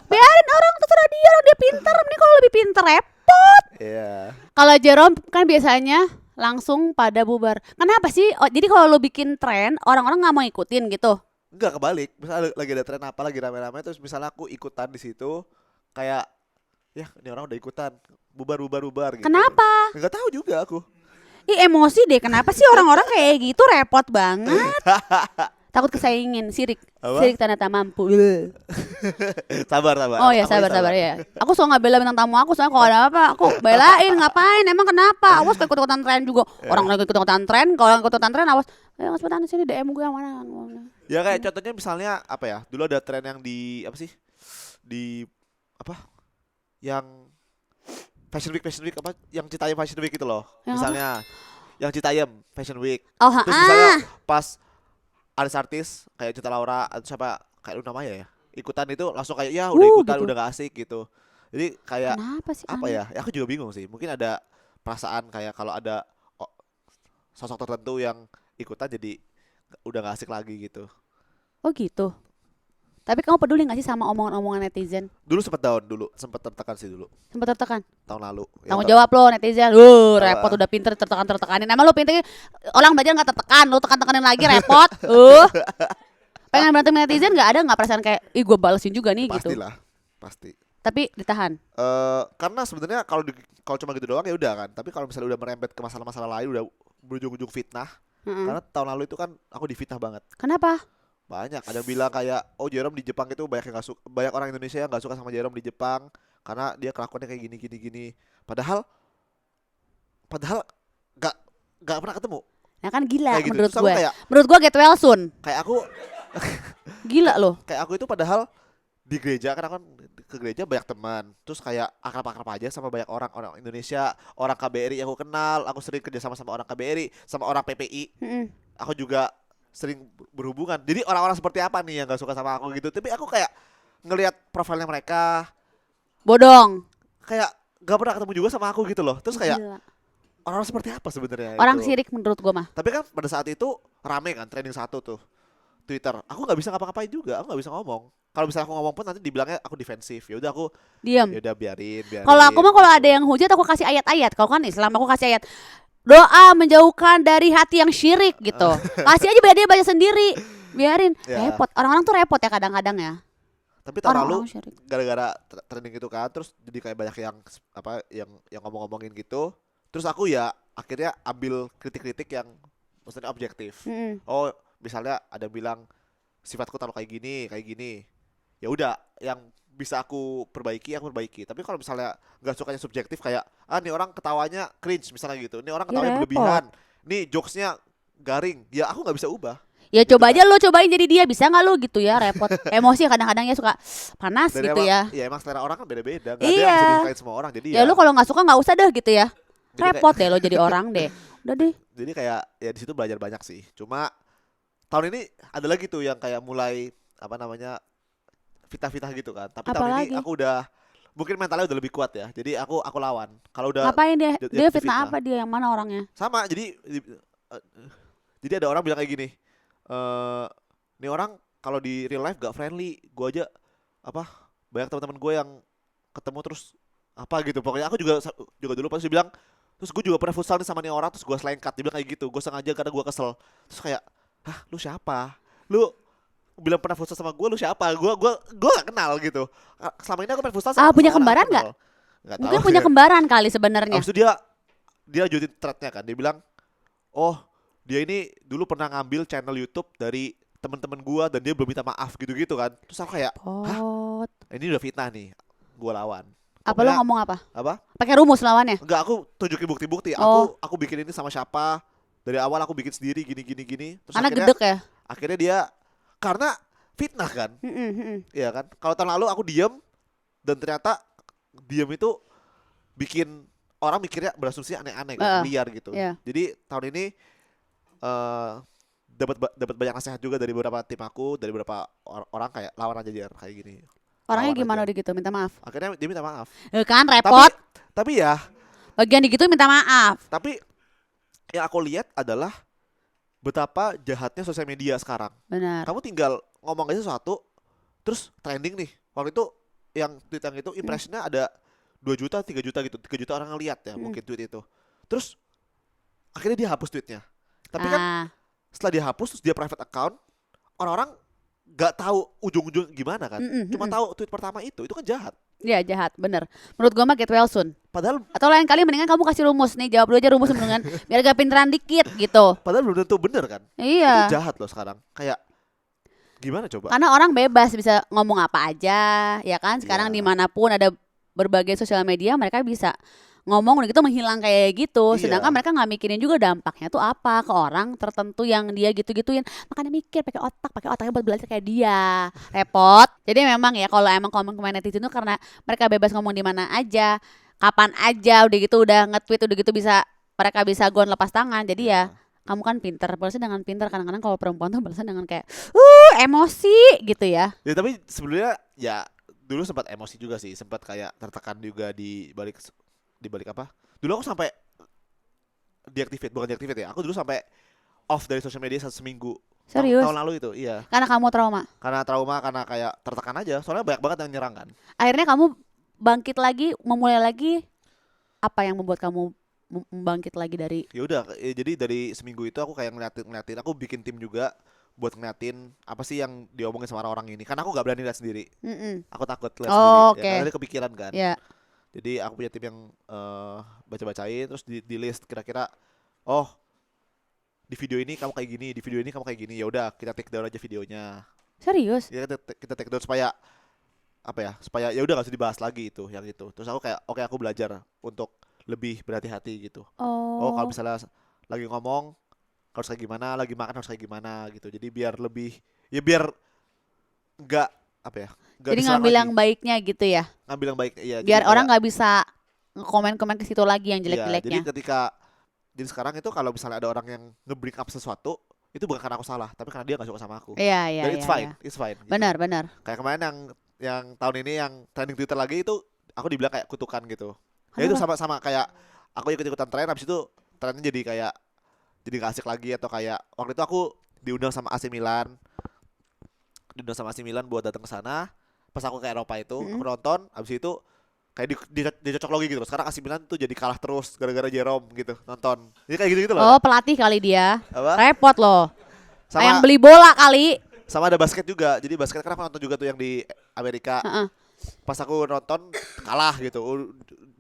Biarin orang, terserah dia, orang dia pintar. Ini kalau lebih pintar repot. Iya. Kalau Jerome kan biasanya langsung pada bubar. Kenapa sih? Oh, jadi kalau lu bikin tren, orang-orang nggak mau ikutin gitu. Enggak, kebalik. Misalnya lagi ada tren apa lagi rame-rame, terus misalnya aku ikutan di situ, kayak ya ini orang udah ikutan, bubar gitu. Kenapa? Enggak tahu juga aku. Ih, emosi deh. Kenapa sih orang-orang kayak gitu, repot banget. Takut kesaingin, sirik. Apa? Sirik tanda mampu. Sabar, sabar. Oh ya, Aku ini sabar ya. Aku suka nggak bela bintang tamu aku, soalnya kalau ada apa aku belain. Ngapain? Emang kenapa? Awas kalau ikut-ikutan tren juga. Orang lagi ikut-ikutan tren, kalau yang ikut-ikutan tren awas. Ayo cepetan sini DM gue yang mana? Ya kayak contohnya misalnya apa ya? Dulu ada tren yang di apa sih? Di apa? Yang Fashion Week apa? Yang Citayam Fashion Week itu loh. Yang Misalnya yang Citayam Fashion Week. Oh, Terus misalnya pas artis-artis kayak Cinta Laura atau siapa kayak Luna Maya ya ikutan itu langsung kayak ya udah ikutan gitu. udah gak asik gitu. Jadi kayak Kenapa sih apa aneh? ya? Ya aku juga bingung sih. Mungkin ada perasaan kayak kalau ada oh, sosok tertentu yang ikutan jadi udah gak asik lagi gitu. Oh gitu. Tapi kamu peduli gak sih sama omongan-omongan netizen? Dulu sempet down dulu, sempet tertekan sih dulu Sempat tertekan. tahun lalu. Ya, Tanggung jawab lo netizen. Repot Apa? udah pinter tertekan-tertekanin. Emang lo pinter orang belajar gak tertekan, lo tekan-tekanin lagi repot. Pengen berantem netizen gak ada gak perasaan kayak ih gue balesin juga nih gitu. Pastilah, pasti. Tapi ditahan. Karena sebenarnya kalau cuma gitu doang ya udah kan. Tapi kalau misalnya udah merembet ke masalah-masalah lain udah berujung-ujung fitnah. Mm-mm. Karena tahun lalu itu kan aku difitnah banget. Kenapa? Banyak ada yang bilang kayak oh Jerome di Jepang itu banyak yang gak suka, banyak orang Indonesia yang gak suka sama Jerome di Jepang karena dia kelakuannya kayak gini. Padahal gak gak pernah ketemu Nah kan gila kayak gitu. menurut Terus aku gue. kayak Menurut gue get well soon. kayak aku Gila loh. kayak aku itu padahal di gereja kan aku kan ke gereja banyak teman. Terus kayak akrab-akrab aja sama banyak orang Indonesia, orang KBRI yang aku kenal. Aku sering kerja sama orang KBRI, sama orang PPI. Mm-mm. Aku juga sering berhubungan. Jadi orang-orang seperti apa nih yang gak suka sama aku gitu. Tapi aku kayak ngelihat profilnya mereka Bodong. kayak gak pernah ketemu juga sama aku gitu loh. Terus kayak Gila. orang seperti apa sebenarnya Orang itu. sirik menurut gue mah. Tapi kan pada saat itu rame kan trending satu tuh Twitter. Aku nggak bisa ngapa-ngapain juga. Aku nggak bisa ngomong. Kalau misalnya aku ngomong pun nanti dibilangnya aku defensif. Ya udah aku Diam. ya udah biarin. Kalau aku mah kalau ada yang hujat aku kasih ayat-ayat. Kalau kan Islam aku kasih ayat. Doa menjauhkan dari hati yang syirik gitu. Kasih aja biar dia baca sendiri. Biarin. Ya. Repot. Orang-orang tuh repot ya kadang-kadang ya. Tapi tahun lalu Orang-orang syirik. gara-gara trending itu kan terus jadi kayak banyak yang apa yang ngomong-ngomongin gitu. Terus aku ya akhirnya ambil kritik-kritik yang maksudnya objektif. Mm-mm. Oh, misalnya ada yang bilang sifatku terlalu kayak gini. Ya udah, yang bisa aku perbaiki. Tapi kalau misalnya nggak sukanya subjektif kayak nih orang ketawanya cringe misalnya gitu. Nih orang Ya, ketawanya repot. berlebihan. Nih jokesnya garing. Ya aku nggak bisa ubah. Ya Gitu coba kan. aja lo cobain jadi dia. Bisa gak lo gitu ya. Repot. Emosi kadang-kadang ya suka panas Dan gitu emang, ya. ya emang selera orang kan beda-beda. Gak ada yang Iya. bisa disukain semua orang. Jadi Ya lo kalau gak suka gak usah deh gitu ya. jadi kayak- Repot deh lo jadi orang deh. Udah deh. jadi kayak ya di situ belajar banyak sih. Cuma tahun ini ada lagi tuh yang kayak mulai apa namanya fitnah-fitnah gitu kan. Tapi tahun Apalagi? ini aku udah mungkin mentalnya udah lebih kuat ya. Jadi aku lawan. Kalau udah Ngapain dia? dia Dia fitnah. fitnah apa dia? Yang mana orangnya? sama eh, jadi ada orang bilang kayak gini. Nih orang kalau di real life gak friendly. Gue aja apa banyak teman-teman gue yang ketemu terus apa gitu. Pokoknya aku juga dulu pasti bilang Terus gue juga pernah futsal nih sama nih orang, terus gue selengkat. Dia bilang kayak gitu, gue sengaja karena gue kesel. Terus kayak, hah lu siapa? Lu bilang pernah futsal sama gue, lu siapa? Gue gak kenal gitu. Selama ini aku main futsal sama, Punya sama orang kembaran aku kenal. Nggak Mungkin tahu. punya kembaran kali sebenarnya. Abis itu dia lanjutin threadnya kan. Dia bilang, oh dia ini dulu pernah ngambil channel YouTube dari teman-teman gua dan dia belum minta maaf gitu-gitu kan. Terus aku kayak, hah Pot. ini udah fitnah nih. Gua lawan. Apa lo Pokoknya ngomong apa? apa? Pakai rumus lawannya? Enggak, aku tunjukin bukti-bukti. Oh. Aku bikin ini sama siapa. Dari awal aku bikin sendiri gini. Terus Karena akhirnya gedek ya. akhirnya dia karena fitnah kan. Iya kan? Kalau tahun lalu aku diem dan ternyata diem itu bikin orang mikirnya berasumsi aneh-aneh kan, liar gitu. Iya. Jadi tahun ini dapat banyak nasihat juga dari beberapa tim aku, dari beberapa orang kayak lawan aja Jar, kayak gini. Orangnya Lawan gimana aja. udah gitu minta maaf? Akhirnya dia minta maaf. Kan repot. Tapi ya, Bagian di gitu minta maaf. tapi yang aku lihat adalah betapa jahatnya sosial media sekarang. Benar. Kamu tinggal ngomong aja sesuatu, terus trending nih. Waktu itu yang tweet yang itu impressionnya ada 2 juta, 3 juta gitu. 3 juta orang ngeliat ya mungkin tweet itu. Terus akhirnya dia hapus tweetnya. Tapi kan setelah dia hapus terus dia private account, orang-orang gak tahu ujung-ujung gimana kan. Cuma tahu tweet pertama itu kan jahat. Iya jahat, bener. Menurut gua mah get well soon. Padahal Atau lain kali mendingan kamu kasih rumus nih, jawab dulu aja rumus mendingan biar gak pinteran dikit gitu. belum tentu bener kan. Iya. Itu jahat loh sekarang. Kayak gimana coba? Karena orang bebas bisa ngomong apa aja, ya kan? Sekarang Iya. dimanapun ada berbagai sosial media, mereka bisa ngomong udah gitu menghilang kayak gitu. Iya. Sedangkan mereka nggak mikirin juga dampaknya tuh apa ke orang tertentu yang dia gitu-gituin. Makanya mikir pakai otaknya buat belajar kayak dia. Repot. Jadi memang ya kalau emang komen-komen netizen itu karena mereka bebas ngomong di mana aja, kapan aja, udah gitu udah nge-tweet udah gitu mereka bisa gon lepas tangan. Jadi ya kamu kan pinter, balasnya dengan pinter. Kadang-kadang kalau perempuan tuh balasnya dengan kayak emosi gitu ya. Ya tapi sebenarnya ya dulu sempat emosi juga sih, sempat kayak tertekan juga di balik apa? Dulu aku sampai bukan deactivate ya. Aku dulu sampai off dari sosial media seminggu. Serius? Tahun lalu itu, iya. Karena kamu trauma. Karena trauma, karena kayak tertekan aja. Soalnya banyak banget yang nyerang kan. Akhirnya kamu bangkit lagi, memulai lagi. Apa yang membuat kamu bangkit lagi dari? Ya udah, jadi dari seminggu itu aku kayak ngeliatin. Aku bikin tim juga buat ngeliatin apa sih yang diomongin sama orang ini. Karena aku nggak berani lihat sendiri. Aku takut lihat sendiri. Oke. Ya, karena dia kepikiran kan. Ya. Jadi aku punya tim yang baca-bacain terus di list kira-kira oh di video ini kamu kayak gini, di video ini kamu kayak gini. Ya udah kita take down aja videonya. Serius? Ya kita take down supaya apa ya? Supaya ya udah gak usah dibahas lagi itu yang itu. Terus aku kayak oke, aku belajar untuk lebih berhati-hati gitu. Oh kalau misalnya lagi ngomong harus kayak gimana, lagi makan harus kayak gimana gitu. Jadi biar lebih biar nggak apa ya? Jadi ngambil yang baiknya gitu ya. Ngambil yang baik ya. Biar orang nggak bisa komen-komen ke situ lagi yang Iya, jelek-jeleknya. jadi sekarang itu kalau misalnya ada orang yang nge-bring up sesuatu, itu bukan karena aku salah, tapi karena dia nggak suka sama aku. Iya, iya, Dan iya. it's fine. Gitu. Benar. Kayak kemarin yang tahun ini yang trending Twitter lagi itu aku dibilang kayak kutukan gitu. Ya itu sama kayak aku ikut-ikutan tren, habis itu trennya jadi nggak asik lagi atau kayak waktu itu aku diundang sama AC Milan buat datang ke sana. Pas aku ke Eropa itu, aku nonton, habis itu kayak dicocok lagi gitu. Sekarang AC Milan tuh jadi kalah terus gara-gara Jerome gitu nonton. Jadi kayak gitu loh. Oh, pelatih kali dia. Apa? Repot loh. Yang Sama beli bola kali. sama ada basket juga. Jadi basket kan aku nonton juga tuh yang di Amerika. Pas aku nonton kalah gitu.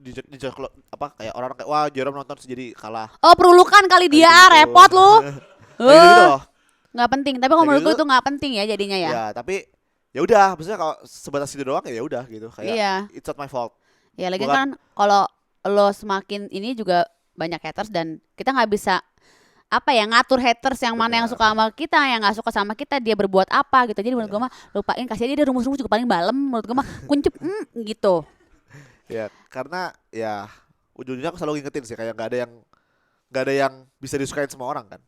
Dicocok apa kayak orang kayak wah Jerome nonton jadi kalah. Oh, perulukan kali dia. Kayak gitu. Repot lu. Kayak gitu loh. Nggak penting. Tapi kalau Kayak menurutku gitu. itu nggak penting ya jadinya ya. Ya, tapi ya udah, maksudnya kalau sebatas itu doang ya udah gitu. Kayak Iya. it's not my fault. Ya lagi Bukan- kan kalau lo semakin ini juga banyak haters dan kita nggak bisa apa ya ngatur haters yang mana yang Benar. suka sama kita, yang nggak suka sama kita dia berbuat apa gitu. Jadi menurut gue mah lupain, kasih aja dia rumus-rumus juga paling balem. Menurut gue mah kuncup gitu. Ya, karena ya ujung-ujungnya aku selalu ngingetin sih kayak nggak ada yang bisa disukain semua orang kan.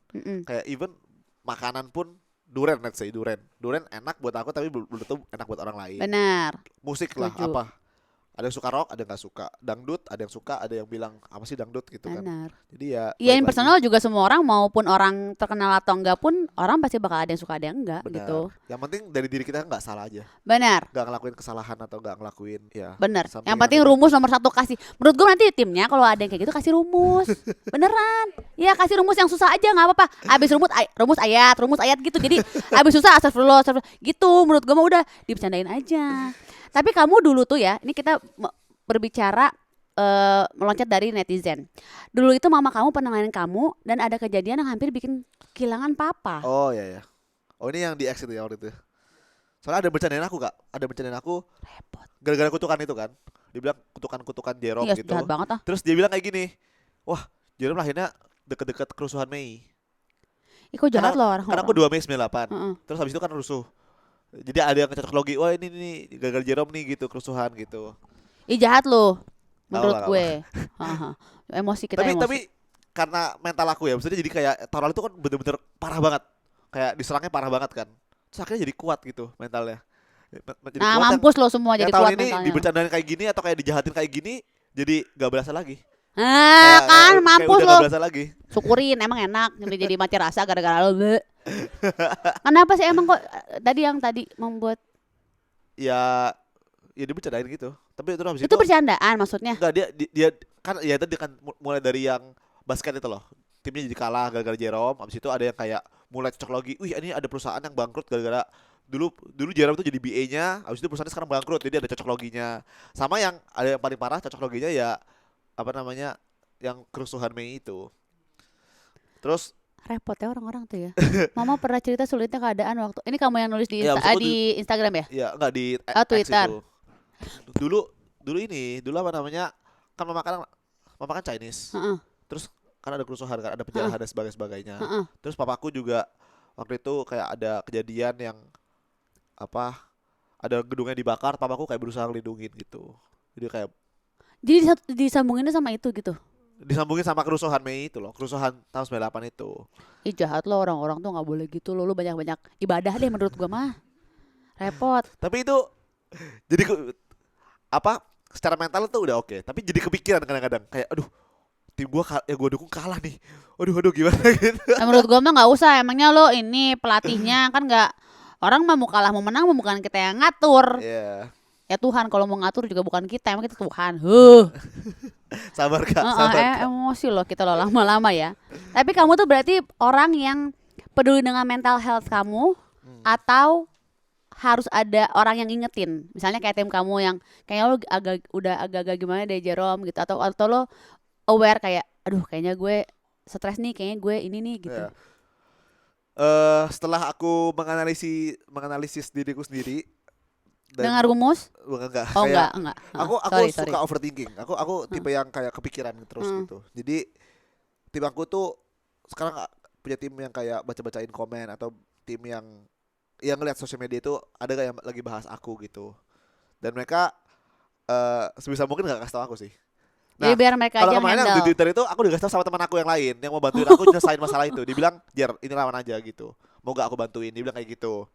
Kayak even makanan pun durian, let's say durian enak buat aku tapi belum tentu enak buat orang lain. Benar. Musik lah Setuju. apa Ada yang suka rock, ada yang nggak suka. Dangdut, ada yang suka, ada yang bilang apa sih dangdut gitu kan. Benar. Jadi ya Iya, balik impersonal lagi. juga semua orang maupun orang terkenal atau enggak pun orang pasti bakal ada yang suka ada yang enggak Benar. gitu. Yang penting dari diri kita nggak salah aja. Benar. Nggak ngelakuin kesalahan atau nggak ngelakuin ya. Bener. something Yang penting negatif. rumus nomor 1 kasih. Menurut gue nanti timnya kalau ada yang kayak gitu kasih rumus. Beneran. Ya kasih rumus yang susah aja nggak apa-apa. Abis rumus ayat gitu. Jadi abis susah astagfirullah gitu. Menurut gue mah udah dibicarain aja. Tapi kamu dulu tuh ya, ini kita berbicara meloncat dari netizen. Dulu itu mama kamu pernah nanyain kamu dan ada kejadian yang hampir bikin kehilangan papa. Oh ya ya. Oh ini yang di X itu ya waktu itu. Soalnya ada bercandain aku kak. Ada bercandain aku Repot. gara-gara kutukan itu kan. Dibilang kutukan-kutukan Jerome Iya, gitu. jahat banget ah. Terus dia bilang kayak gini. Wah Jerome lahirnya deket-deket kerusuhan Mei. Ih, kok jahat loh Karena orang-orang. aku 2 Mei 98. Heeh. Terus habis itu kan rusuh. Jadi ada yang cocok logi. Wah ini nih gara-gara Jerome nih gitu kerusuhan gitu. Ih, jahat loh. Tahu Menurut lah, gue. Haha. Emosi kita emosi. tapi karena mental aku ya, maksudnya jadi kayak tahun lalu itu kan bener-bener parah banget, kayak diserangnya parah banget kan, terus akhirnya jadi kuat gitu mentalnya. Jadi Nah, kuat mampus lo semua yang jadi tahun kuat ini mentalnya. dibercandain kayak gini atau kayak dijahatin kayak gini, jadi gak berasa lagi. Nah, kan mampus udah lo. gak berasa lagi. Syukurin emang enak jadi mati rasa gara-gara lo. Bleh. Kenapa sih emang kok tadi membuat Ya, ya dibercandain gitu. Tapi itu habis itu bercandaan maksudnya? enggak dia kan ya tadi kan mulai dari yang basket itu loh. Timnya jadi kalah gara-gara Jerome. Habis itu ada yang kayak mulai cocok lagi. Wih, ini ada perusahaan yang bangkrut gara-gara dulu Jerome itu jadi BA-nya, habis itu perusahaannya sekarang bangkrut. Jadi ada cocok loginya. Sama yang ada yang paling parah cocok loginya ya apa namanya? Yang kerusuhan Mei itu. Terus Repot ya orang-orang tuh ya. Mama pernah cerita sulitnya keadaan waktu ini kamu yang nulis di ya habis itu di Instagram ya? ya enggak di Oh, X Twitter. itu. Dulu apa namanya? Kan mama kan Chinese. Heeh. Terus kan ada kerusuhan kan, ada penjarahan dan sebagainya. Heeh. Terus papaku juga waktu itu kayak ada kejadian yang apa ada gedungnya dibakar, papaku kayak berusaha ngelindungin gitu. Jadi kayak Jadi disambunginnya sama itu gitu. disambungin sama kerusuhan Mei itu loh, kerusuhan tahun 98 itu. Ih, jahat lo orang-orang tuh nggak boleh gitu lo. Lu banyak-banyak ibadah deh menurut gua mah. Repot. Tapi itu jadi apa secara mental tuh udah oke, tapi jadi kepikiran kadang-kadang kayak aduh tim gua dukung kalah nih. Aduh gimana gitu. Nah, menurut gua mah nggak usah. Emangnya lo ini pelatihnya kan nggak orang mah mau kalah mau menang mah bukan kita yang ngatur. Iya. Ya Tuhan kalau mau ngatur juga bukan kita, emang kita Tuhan. Sabar Kak, sabar Kak. Emosi loh kita loh lama-lama ya. Tapi kamu tuh berarti orang yang peduli dengan mental health kamu atau harus ada orang yang ngingetin. Misalnya kayak tim kamu yang kayaknya lo udah agak-agak gimana deh Jerome gitu atau lo aware kayak aduh kayaknya gue stres nih, kayaknya gue ini nih gitu. Iya. Setelah aku menganalisis diriku sendiri dan Dengar rumus? enggak Oh kayak enggak. aku Sorry. suka overthinking. Aku tipe yang kayak kepikiran terus gitu. Jadi tim aku tuh sekarang punya tim yang kayak baca-bacain komen atau tim yang ngeliat sosial media itu ada gak yang lagi bahas aku gitu. Dan mereka sebisa mungkin gak kasih tau aku sih. Jadi biar mereka Kalau aja kemarin yang di handle. Twitter itu aku dikasih tau sama teman aku yang lain yang mau bantuin aku nyelesain masalah itu. Dia bilang, "Jer, ini lawan aja gitu. Mau gak aku bantuin?" Dia bilang kayak gitu.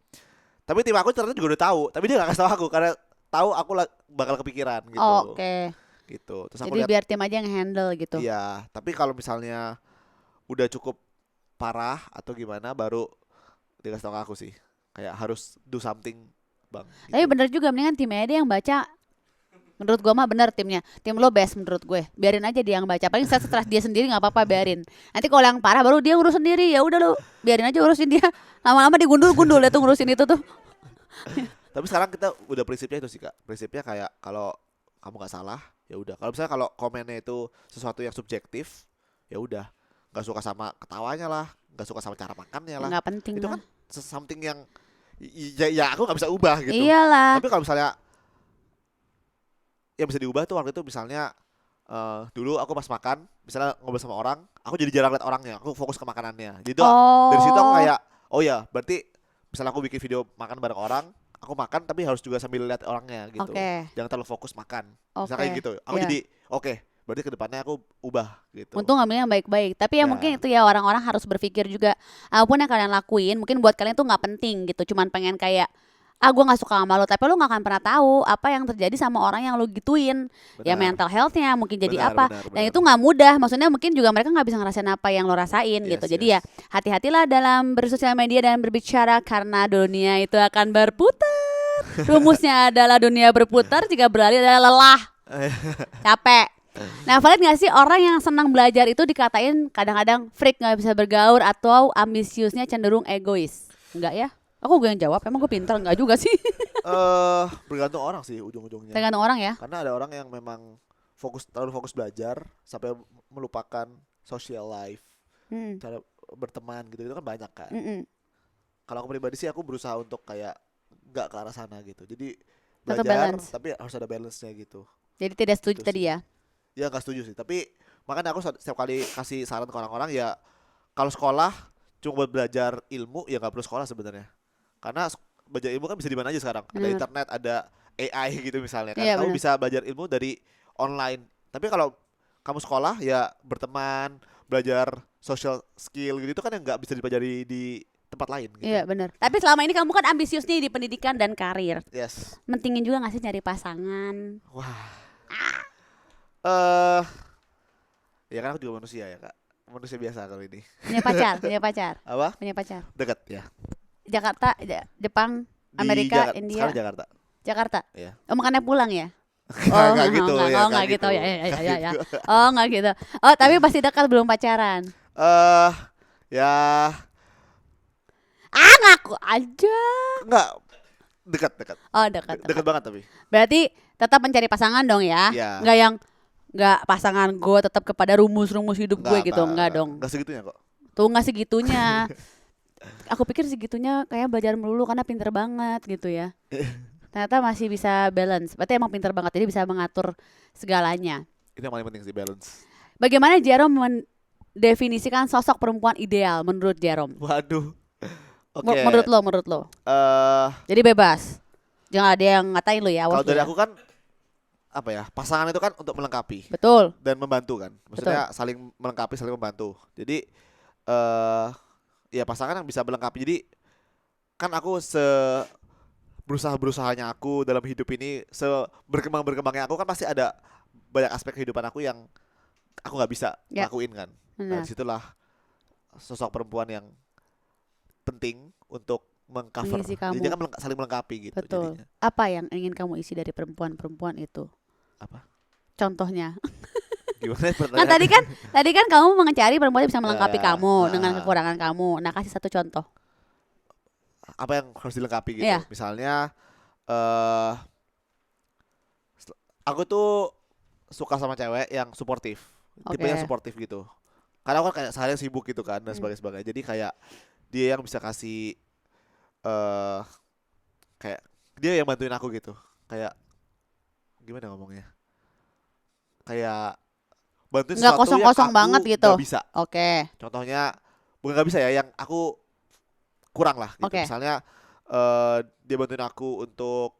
Tapi tim aku ternyata juga udah tahu, tapi dia gak kasih tau aku karena tahu aku bakal kepikiran gitu. Oke. Gitu. Terus aku Jadi lihat biar tim aja yang handle gitu. iya, tapi kalau misalnya udah cukup parah atau gimana baru dikasih tau ke aku sih. Kayak harus do something, Bang. Tapi Gitu. bener juga mendingan timnya aja yang baca. Menurut gua mah bener timnya. Tim lo best menurut gue. Biarin aja dia yang baca. Paling stres dia sendiri nggak apa-apa biarin. Nanti kalau yang parah baru dia ngurus sendiri. Ya udah lo biarin aja urusin dia. Lama-lama digundul-gundul ya tuh ngurusin itu tuh. Tapi sekarang kita udah prinsipnya itu sih Kak. Prinsipnya kayak kalau kamu nggak salah, ya udah. Kalau misalnya kalau komennya itu sesuatu yang subjektif, ya udah. Nggak suka sama ketawanya lah, nggak suka sama cara makannya lah. Nggak penting Itu lah. kan something yang ya aku nggak bisa ubah gitu. Iyalah. Tapi kalau misalnya yang bisa diubah tuh waktu itu misalnya dulu aku pas makan, misalnya ngobrol sama orang, aku jadi jarang lihat orangnya, aku fokus ke makanannya. Jadi tuh dari situ aku kayak, oh ya, berarti misalnya aku bikin video makan bareng orang, aku makan tapi harus juga sambil lihat orangnya gitu. Oke. Jangan terlalu fokus makan. Misalnya Oke. kayak gitu. Aku Iya. jadi oke, berarti kedepannya aku ubah gitu. Untung ngambilnya yang baik-baik. Tapi ya Ya. mungkin itu ya orang-orang harus berpikir juga apapun yang kalian lakuin, mungkin buat kalian tuh nggak penting gitu. Cuman pengen kayak gue nggak suka sama lo, tapi lo nggak akan pernah tahu apa yang terjadi sama orang yang lo gituin. Ya Benar. mental healthnya mungkin jadi Benar, apa, benar, dan benar. itu nggak mudah. Maksudnya mungkin juga mereka nggak bisa ngerasain apa yang lo rasain Yes, gitu. Jadi ya yes. hati-hatilah dalam bersosial media dan berbicara, karena dunia itu akan berputar. Rumusnya adalah dunia berputar jika berlari adalah lelah, capek. Nah, valid gak sih orang yang senang belajar itu dikatain kadang-kadang freak, gak bisa bergaul, atau ambisiusnya cenderung egois? Enggak ya? Aku gue yang jawab, emang gue pintar? Enggak juga sih. Bergantung orang sih ujung-ujungnya. Tergantung orang ya. Karena ada orang yang memang terlalu fokus belajar sampai melupakan social life, Hmm. cara berteman gitu, itu kan banyak kan. Mm-mm. Kalau aku pribadi sih aku berusaha untuk kayak nggak ke arah sana gitu. Jadi Tetap belajar balance. tapi harus ada balance-nya gitu. Jadi tidak setuju Gitu tadi sih. ya. Ya nggak setuju sih. Tapi makanya aku setiap kali kasih saran ke orang-orang ya, kalau sekolah cuma buat belajar ilmu ya nggak perlu sekolah sebenarnya. Karena belajar ilmu kan bisa di mana aja sekarang. Ada Benar. internet, ada AI gitu misalnya kan. Iya Kamu benar. bisa belajar ilmu dari online. Tapi kalau kamu sekolah ya berteman, belajar social skill gitu itu kan yang nggak bisa dipelajari di tempat lain gitu. Iya benar. Tapi selama ini kamu kan ambisius nih di pendidikan dan karir. Yes. Mentingin juga gak sih nyari pasangan? Wah. Eh, ya kan aku juga manusia ya kak. Manusia biasa kali ini. Punya pacar, punya pacar, Apa? punya pacar. Dekat ya. Jakarta, Jepang, Di Amerika, Jakarta. India, Sekarang Jakarta. Jakarta. Iya. Oh, makanya pulang ya? Nggak gitu ya. oh, nggak gitu. Ya, ya, ya, ya, ya. Oh, nggak gitu. Oh, tapi pasti dekat, belum pacaran. Ya Ah, ngaku aja. enggak dekat. Oh, dekat. Dekat banget tapi. Berarti tetap mencari pasangan dong ya? Iya. Nggak yang nggak pasangan gue tetap kepada rumus-rumus hidup gue gitu, nggak dong. Enggak segitunya kok. Tuh nggak segitunya. Aku pikir segitunya kayak belajar melulu karena pinter banget gitu ya. Ternyata masih bisa balance. Berarti emang pinter banget, jadi bisa mengatur segalanya. Itu yang paling penting sih, balance. Bagaimana Jerome mendefinisikan sosok perempuan ideal menurut Jerome? Waduh. Oke. Menurut lo. Jadi bebas. Jangan ada yang ngatain lo ya. Kalau awas lo dari ya. aku kan apa ya? Pasangan itu kan untuk melengkapi Betul. dan membantu kan. Maksudnya saling melengkapi, saling membantu. Jadi ya pasangan yang bisa melengkapi. Jadi kan aku berusahanya aku dalam hidup ini, berkembangnya aku kan pasti ada banyak aspek kehidupan aku yang aku nggak bisa Ya. lakuin kan. Benar. Nah, disitulah sosok perempuan yang penting untuk mengcover. Mengisi Jadi kamu. dia kan saling melengkapi gitu Betul. jadinya. Apa yang ingin kamu isi dari perempuan-perempuan itu? Apa? Contohnya. Gimana Kan pertanyaan? tadi kan kamu mencari perempuan yang bisa melengkapi Ya, kamu dengan ah. kekurangan kamu. Nah, kasih satu contoh. Apa yang harus dilengkapi gitu. Iya. Misalnya aku tuh suka sama cewek yang suportif. Tipe Oke. yang suportif gitu. Karena aku kan kayak seharian sibuk gitu kan dan Hmm. sebagainya. Jadi kayak dia yang bisa kasih eh kayak dia yang bantuin aku gitu. Kayak gimana ngomongnya? Kayak bantuin Nggak sesuatu yang kosong-kosong aku banget gitu. nggak bisa. Oke. Contohnya bukan nggak bisa ya, yang aku kurang lah gitu. Oke. Misalnya dia bantuin aku untuk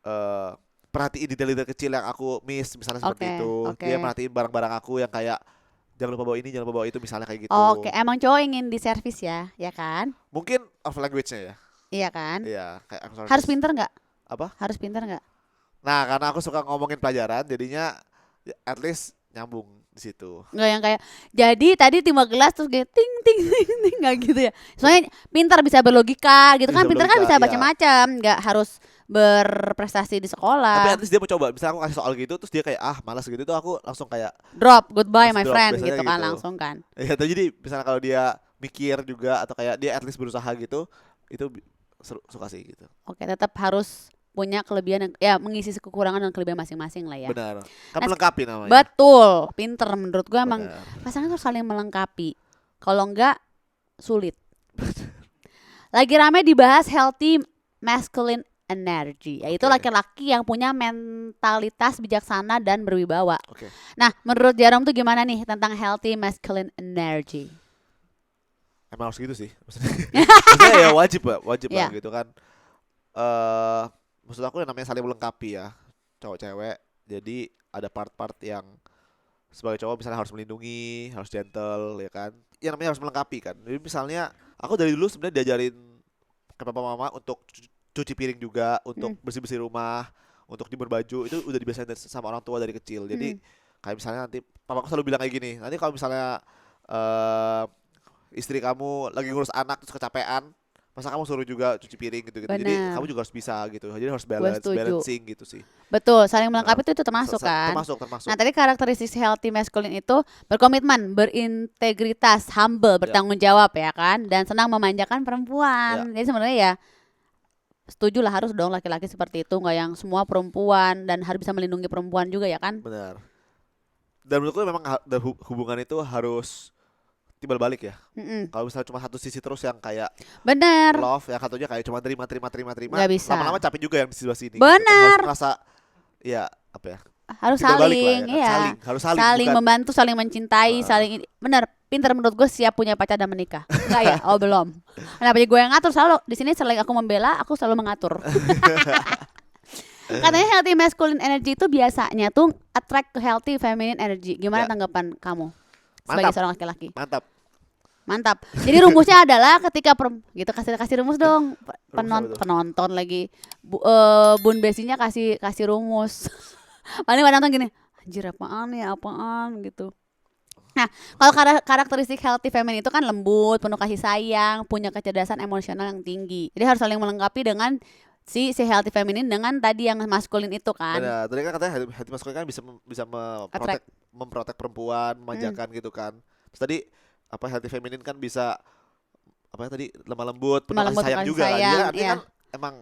eh perhatiin detail-detail kecil yang aku miss, misalnya seperti Oke, itu. oke. Dia merhatiin barang-barang aku yang kayak jangan lupa bawa ini, jangan lupa bawa itu, misalnya kayak gitu. Oke, emang cowok ingin diservis ya kan? Mungkin off language-nya ya. Iya kan? Iya, kayak aku Harus pinter nggak? Apa? Harus pinter nggak? Nah, karena aku suka ngomongin pelajaran, jadinya ya, at least nyambung di situ. Nggak yang kayak jadi tadi timba gelas terus kayak ting ting ting ting, nggak gitu ya. Soalnya pinter bisa berlogika gitu kan. Bisa Pinter kan berlogika, bisa iya. macam-macam, nggak harus berprestasi di Tapi sekolah. at least dia mau coba. Misalnya aku kasih soal gitu, terus dia kayak malas gitu, tuh aku langsung kayak Drop, goodbye Langsung my drop, friend biasanya gitu kan gitu. langsung kan. ya jadi misalnya kalau dia mikir juga atau kayak dia at least berusaha gitu, itu suka sih gitu. Oke, tetap harus punya kelebihan ya, mengisi kekurangan dan kelebihan masing-masing lah ya. Benar. Kan Nah, melengkapi namanya. Betul, pinter menurut gua emang Benar. pasangan tuh saling melengkapi. Kalau enggak sulit. Lagi rame dibahas healthy masculine energy, yaitu Oke. laki-laki yang punya mentalitas bijaksana dan berwibawa. Oke. Nah, menurut Jerome tuh gimana nih tentang healthy masculine energy? Emang harus gitu sih. Maksudnya ya wajib lah Iya. gitu kan. Maksud aku yang namanya saling melengkapi ya, cowok cewek. Jadi ada part-part yang sebagai cowok misalnya harus melindungi, harus gentle ya kan. Yang namanya harus melengkapi kan. Jadi misalnya aku dari dulu sebenarnya diajarin ke papa mama untuk cuci piring juga, untuk bersih-bersih rumah, untuk jemur baju itu udah dibiasain sama orang tua dari kecil. Jadi kayak misalnya nanti papaku selalu bilang kayak gini, nanti kalau misalnya eh istri kamu lagi ngurus anak terus kecapean, masa kamu suruh juga cuci piring gitu gitu. Jadi kamu Benar, juga harus bisa gitu. Jadi harus gue setuju. balancing gitu sih. Betul, saling Heeh. melengkapi itu termasuk kan. Termasuk. Nah, tadi karakteristik healthy masculine itu berkomitmen, berintegritas, humble, Ya, bertanggung jawab ya kan, dan senang memanjakan ya, perempuan. Jadi sebenarnya ya setuju lah, harus dong laki-laki seperti itu, nggak yang semua perempuan, dan harus bisa melindungi perempuan juga ya kan. benar. Dan menurutku memang hubungan itu harus timbal balik ya. Mm-mm. Kalau misalnya cuma satu sisi terus yang kayak Bener, love, yang satunya kayak cuma terima, nggak bisa. lama-lama capek juga yang di sebelah sini gitu. Kan harus Bener, merasa ya apa ya? harus Timbal balik lah saling, ya kan. iya, Harus saling saling bukan. membantu, saling mencintai, Heeh. saling ini. Bener, pinter menurut gue, siap punya pacar dan menikah. Enggak ya? Oh belum. Kenapa gue yang ngatur selalu di sini, selain aku membela, aku selalu mengatur. Katanya healthy masculine energy itu biasanya tuh attract to healthy feminine energy. Gimana Ya, tanggapan kamu sebagai mantap, seorang laki-laki? mantap. Mantap. Jadi rumusnya adalah ketika gitu, kasih kasih rumus dong. Rumus apa tuh? Penonton lagi. Bun Besinya kasih rumus. Paling pada nonton gini, anjir apaan ya, apaan gitu. Nah, kalau karakteristik healthy feminine itu kan lembut, penuh kasih sayang, punya kecerdasan emosional yang tinggi. Jadi harus saling melengkapi dengan si healthy feminine dengan tadi yang maskulin itu kan. Benar. Tadi kan katanya hati maskulin kan bisa Attract. memprotek perempuan, Hmm, memanjakan gitu kan. Terus tadi apa healthy feminin kan bisa apa ya tadi, lemah lembut, penuh lemah kasih lembut, sayang kasih juga kan. Jadi sayang, kan artinya iya. kan emang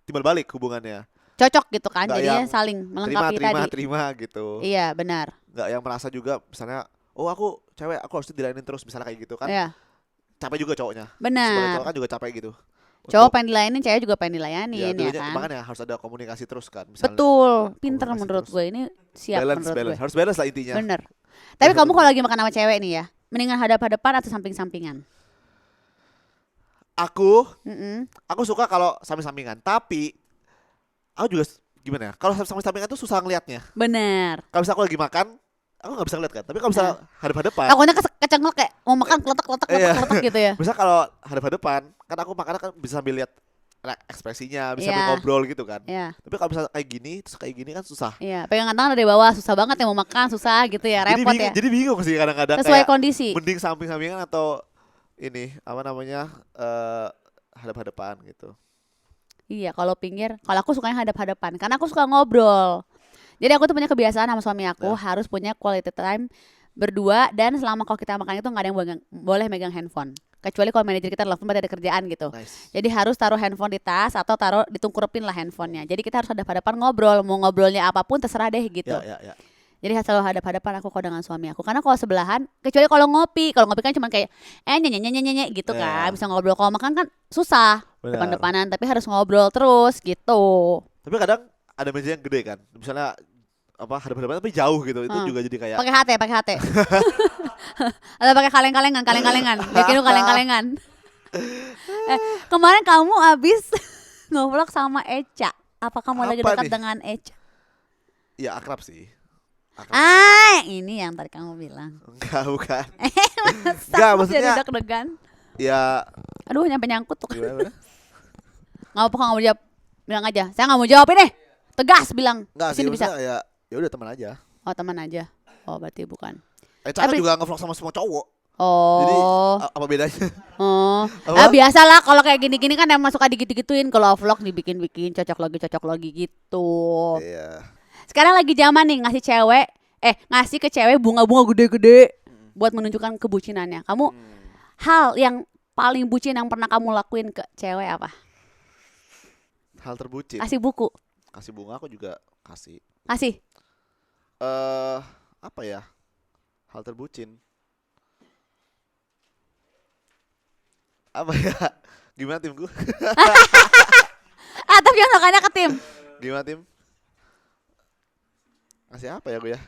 timbal balik hubungannya. Cocok gitu kan, Nggak jadinya yang saling melengkapi tadi. terima gitu. Iya, benar. Nggak yang merasa juga misalnya, oh aku cewek aku harus dilainin terus misalnya kayak gitu kan. Iya, Capek juga cowoknya. Sebagai cowok benar. kan juga capek gitu. Cowok Untuk pengen dilayanin, cewek juga pengen ya dilayanin ya dulunya kan. makanya harus ada komunikasi terus kan. Misalnya Betul, pinter komunikasi menurut terus. gue ini, siap menurut gue. Harus balance lah intinya. Bener. Biar Tapi satu kamu kalau lagi makan sama cewek nih ya, mendingan hadap-hadapan atau samping-sampingan? aku Mm-mm. aku suka kalau samping-sampingan, tapi aku juga gimana ya? Kalau samping-sampingan tuh susah ngelihatnya. Bener. Kalau misalnya aku lagi makan, aku nggak bisa ngeliat kan. Tapi kalau Nah, misalnya hadap-hadapan, takutnya kecengklak kayak mau makan keletak iya. gitu ya. Misal kalau hadap-hadapan, kan aku makan kan bisa sambil lihat ekspresinya, bisa sambil Iya, ngobrol gitu kan. iya, Tapi kalau misalnya kayak gini, terus kayak gini kan susah. iya. Pegangan tangan dari bawah susah banget ya, mau makan susah gitu ya, repot ya. Jadi bingung sih kadang-kadang, Sesuai kayak kondisi. mending samping-sampingan atau ini apa namanya, hadap-hadapan gitu. Iya, kalau aku sukanya hadap-hadapan karena aku suka ngobrol. Jadi aku tuh punya kebiasaan sama suami aku Nah, harus punya quality time berdua, dan selama kalau kita makan itu nggak ada yang boleh megang handphone. Kecuali kalau manajer kita telepon berarti ada kerjaan gitu. nice. Jadi harus taruh handphone di tas atau taruh ditungkurupin lah handphonenya. Jadi kita harus hadap-hadapan ngobrol, mau ngobrolnya apapun terserah deh gitu. Ya. Jadi selalu hadap-hadapan aku kalau dengan suami aku. Karena kalau sebelahan, kecuali kalau ngopi kan cuma kayak nyenye gitu kan, Ya, bisa ngobrol. Kalau makan kan susah benar. depan-depanan, tapi harus ngobrol terus gitu. Tapi kadang ada meja yang gede kan. Misalnya apa hadap-hadapan tapi jauh gitu. Itu Hmm. juga jadi kayak Pakai HT. Atau pakai kaleng-kalengan, bikin lu kaleng-kalengan. Kemarin kamu abis ngobrol sama Eca. Apa kamu lagi apa dekat nih? dengan Eca? Ya akrab sih. Akrab. Ini yang tadi kamu bilang. Enggak, bukan. Masa Enggak, aku jadi maksudnya deg-degan. ya Aduh, nyampe nyangkut tuh. gimana? Nggak apa, nggak mau jawab. Bilang aja, saya nggak mau jawab ini. Tegas bilang. Enggak Di sih, sini bisa. maksudnya ya udah teman aja. Oh, teman aja. Oh, berarti bukan. Cara Tapi juga ngevlog sama semua cowok. Jadi oh, apa bedanya? ah Apa? biasa lah kalau kayak gini-gini kan emang suka digituin kalau vlog dibikin-bikin cocok lagi gitu. Iya. Sekarang lagi zaman nih ngasih ke cewek bunga-bunga gede-gede buat menunjukkan kebucinannya. Kamu hal yang paling bucin yang pernah kamu lakuin ke cewek apa? Hal terbucin. Kasih buku. Kasih bunga aku juga kasih. Kasih. Apa ya? Hal terbucin. Apa ya? Gimana timku? Tapi yang sukanya ke tim. Gimana tim? Kasih apa ya gue ya?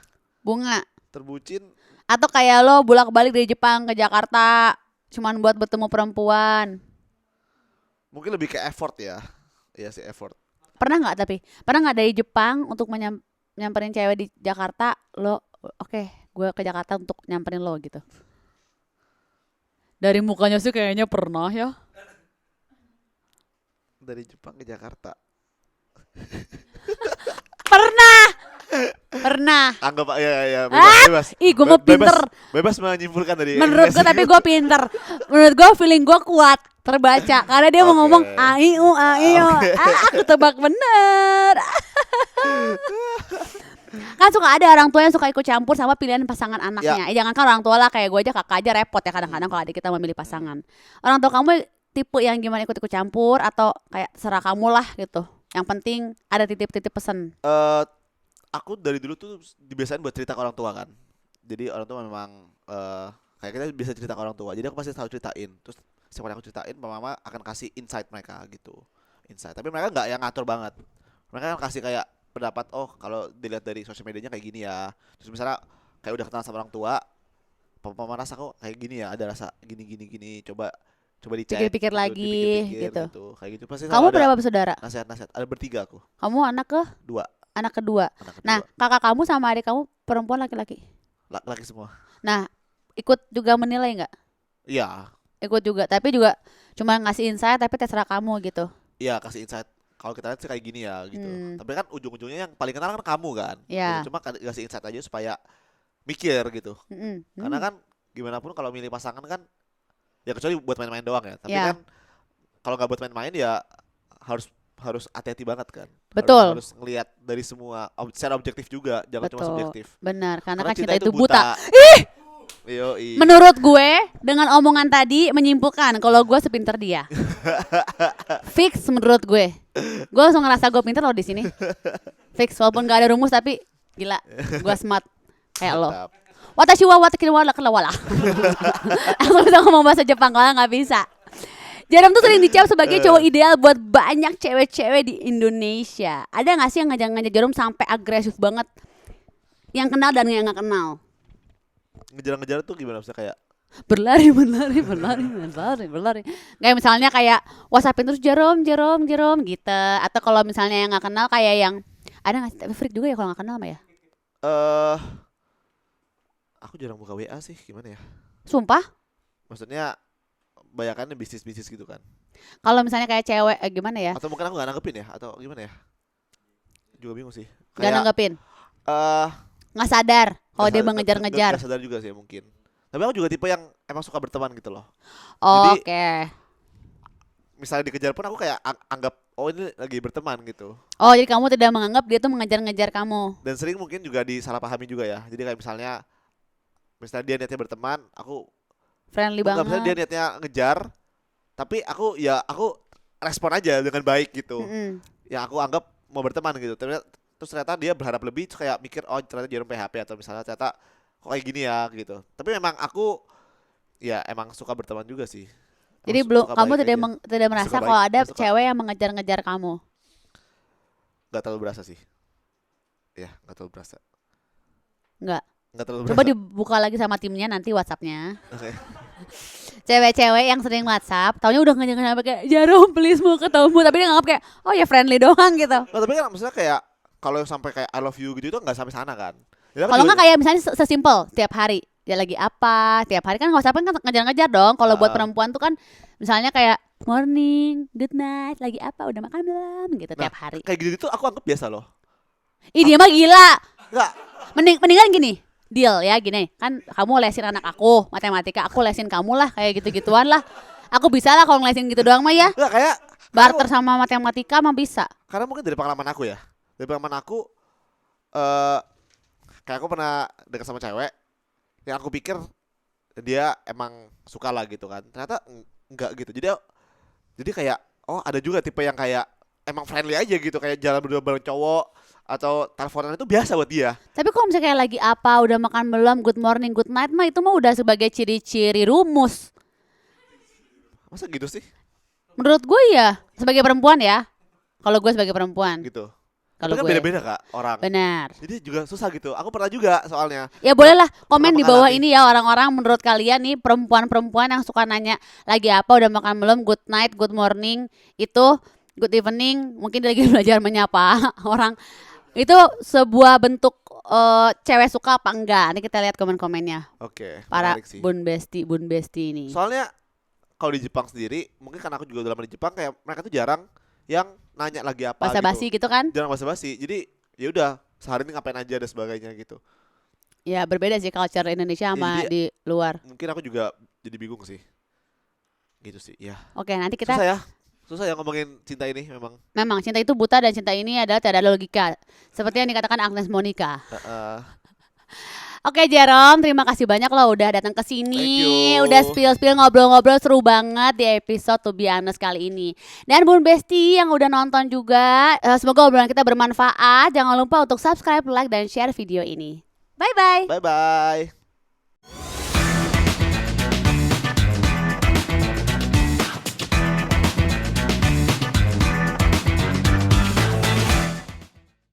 Bunga. Terbucin. Atau kayak lo bolak-balik dari Jepang ke Jakarta cuman buat bertemu perempuan. Mungkin lebih ke effort ya. Iya sih effort. Pernah nggak dari Jepang untuk nyamperin cewek di Jakarta, lo oke, gue ke Jakarta untuk nyamperin lo gitu. Dari mukanya sih kayaknya pernah ya. dari Jepang ke Jakarta. Pernah. Anggap ya bebas. Ih, gue mau pinter. Bebas menyimpulkan dari Menurut gue, tapi gue pinter. Menurut gue feeling gue kuat, terbaca. Karena dia mau Oke. ngomong AIU. Aku tebak bener. Kan suka ada orang tua yang suka ikut campur sama pilihan pasangan anaknya. Jangan kan orang tua lah, kayak gue aja, kakak aja repot ya kadang-kadang kalau adik kita memilih pasangan. Orang tua kamu tipe yang gimana, ikut-ikut campur atau kayak serah kamu lah gitu? Yang penting ada titip-titip pesan. Aku dari dulu tuh dibiasain buat cerita ke orang tua kan. Jadi orang tua memang kayak kita bisa cerita ke orang tua. Jadi aku pasti selalu ceritain. Terus setiap kali aku ceritain, mama akan kasih insight mereka gitu. Insight. Tapi mereka nggak yang ngatur banget. Mereka kan kasih kayak pendapat, oh kalau dilihat dari sosial medianya kayak gini ya. Terus misalnya kayak udah kenal sama orang tua, mama rasa kok kayak gini ya, ada rasa gini. Coba dicek. Pikir-pikir gitu, lagi dipikir-pikir gitu. Kayak gitu pasti Kamu selalu ada berapa bersaudara? nasihat-nasihat. Ada bertiga aku. Kamu anak Dua. kedua. Anak kedua. Nah, kakak kamu sama adik kamu perempuan laki-laki? Laki semua. Nah, ikut juga menilai nggak? Iya. Ikut juga, tapi juga cuma ngasih insight, tapi terserah kamu gitu. Iya, kasih insight. Kalau kita lihat sih kayak gini ya gitu. Tapi kan ujung-ujungnya yang paling kenal kan kamu kan. Iya. Cuma kasih insight aja supaya mikir gitu. Karena kan gimana pun kalau milih pasangan kan ya kecuali buat main-main doang ya. Tapi kan kalau nggak buat main-main ya harus hati-hati banget kan. Betul. Harus ngelihat dari semua secara objektif juga, jangan cuma subjektif. Benar, karena kan cinta cinta itu buta. Ih! Yoi. Menurut gue dengan omongan tadi menyimpulkan kalau gue sepinter dia. Fix menurut gue. Gue langsung ngerasa gue pinter loh di sini. Fix walaupun gak ada rumus, tapi gila, gue smart kayak lo. Mantap. Watashi wa watashi wa wala. Aku bisa ngomong bahasa Jepang, kalau nggak bisa. Jarom tuh sering dicap sebagai cowok ideal buat banyak cewek-cewek di Indonesia. Ada nggak sih yang ngajak Jarom sampai agresif banget? Yang kenal dan yang nggak kenal. Ngejar-ngejar tuh gimana, maksudnya kayak Berlari. Kayak misalnya kayak WhatsAppin terus Jarom gitu. Atau kalau misalnya yang nggak kenal kayak yang ada nggak sih? Tapi freak juga ya kalau nggak kenal mah ya. Aku jarang buka WA sih, gimana ya? Sumpah? Maksudnya banyakannya bisnis gitu kan. Kalau misalnya kayak cewek gimana ya? Atau mungkin aku gak nanggepin ya, atau gimana ya? Juga bingung sih. Gak nanggepin? Nggak sadar kalau dia mengejar-ngejar. Gak sadar juga sih mungkin. Tapi aku juga tipe yang emang suka berteman gitu loh. Oke. Misalnya dikejar pun aku kayak anggap oh ini lagi berteman gitu. Oh, jadi kamu tidak menganggap dia tuh mengejar-ngejar kamu. Dan sering mungkin juga disalahpahami juga ya. Jadi kayak misalnya dia niatnya berteman, aku Friendly enggak, banget. misalnya dia niatnya ngejar, tapi aku respon aja dengan baik gitu. Yang aku anggap mau berteman gitu. Terus ternyata dia berharap lebih, terus kayak mikir oh ternyata Jarom PHP, atau misalnya ternyata kok kayak gini ya gitu. Tapi memang aku ya emang suka berteman juga sih. Jadi kamu tidak merasa kalau ada cewek yang mengejar-ngejar kamu? Gak terlalu berasa sih. Ya, gak terlalu berasa. Enggak. Gak terlalu Coba berasa. dibuka lagi sama timnya nanti WhatsApp-nya. Oke. Cewek-cewek yang sering WhatsApp, taunya udah ngejar-ngejar kayak Jarom please mau ketemu, tapi dia nganggap kayak oh ya friendly doang gitu. Nah, tapi kan maksudnya kayak kalau sampai kayak I love you gitu itu nggak sampai sana kan. Kalau nggak kayak misalnya sesimpel tiap hari dia lagi apa, tiap hari kan WhatsApp kan ngejar-ngejar dong. Kalau buat perempuan tuh kan misalnya kayak morning, good night, lagi apa, udah makan belum gitu tiap hari. Kayak gitu tuh aku anggap biasa loh. Ih dia mah gila. Enggak. Mendingan gini. Deal ya gini, kan kamu lesin anak aku matematika, aku lesin kamu lah kayak gitu-gituan lah. Aku bisa lah kalau ngelesin gitu doang mah ya. Enggak kayak barter sama matematika mah bisa. Karena mungkin dari pengalaman aku ya. Dari pengalaman aku kayak aku pernah dekat sama cewek yang aku pikir dia emang suka lah gitu kan. Ternyata enggak gitu. Jadi kayak oh ada juga tipe yang kayak emang friendly aja gitu, kayak jalan berdua bareng cowok atau teleponan itu biasa buat dia. Tapi kalau misalnya kayak lagi apa, udah makan belum, good morning, good night mah itu mah udah sebagai ciri-ciri rumus. Masa gitu sih? Menurut gue ya, sebagai perempuan ya. Kalau gue sebagai perempuan. Gitu. Kalau kan gue beda-beda Kak orang. benar. Jadi juga susah gitu. Aku pernah juga soalnya. Ya bolehlah komen di bawah mengalami. ini ya orang-orang, menurut kalian nih perempuan-perempuan yang suka nanya lagi apa, udah makan belum, good night, good morning, itu good evening, mungkin dia lagi belajar menyapa orang. Itu sebuah bentuk cewek suka apa enggak? Nanti kita lihat komen-komennya. Oke, Para menarik sih. bun besti ini. Soalnya kalau di Jepang sendiri, mungkin karena aku juga udah lama di Jepang, kayak mereka tuh jarang yang nanya lagi apa Basa-basi gitu kan? Jarang basa-basi. Jadi ya udah sehari ini ngapain aja dan sebagainya gitu. Ya berbeda sih culture Indonesia Ya, sama jadi di luar. mungkin aku juga jadi bingung sih. Gitu sih. Ya. Oke, nanti kita Susah ya ngomongin cinta ini memang. memang cinta itu buta dan cinta ini adalah tiada ada logika. Seperti yang dikatakan Agnes Monica. Oke Jerome, terima kasih banyak loh udah datang ke Thank sini, you. udah spill ngobrol-ngobrol seru banget di episode To Be Honest kali ini. Dan Bun Besti yang udah nonton juga, semoga obrolan kita bermanfaat. Jangan lupa untuk subscribe, like, dan share video ini. Bye bye. Bye bye.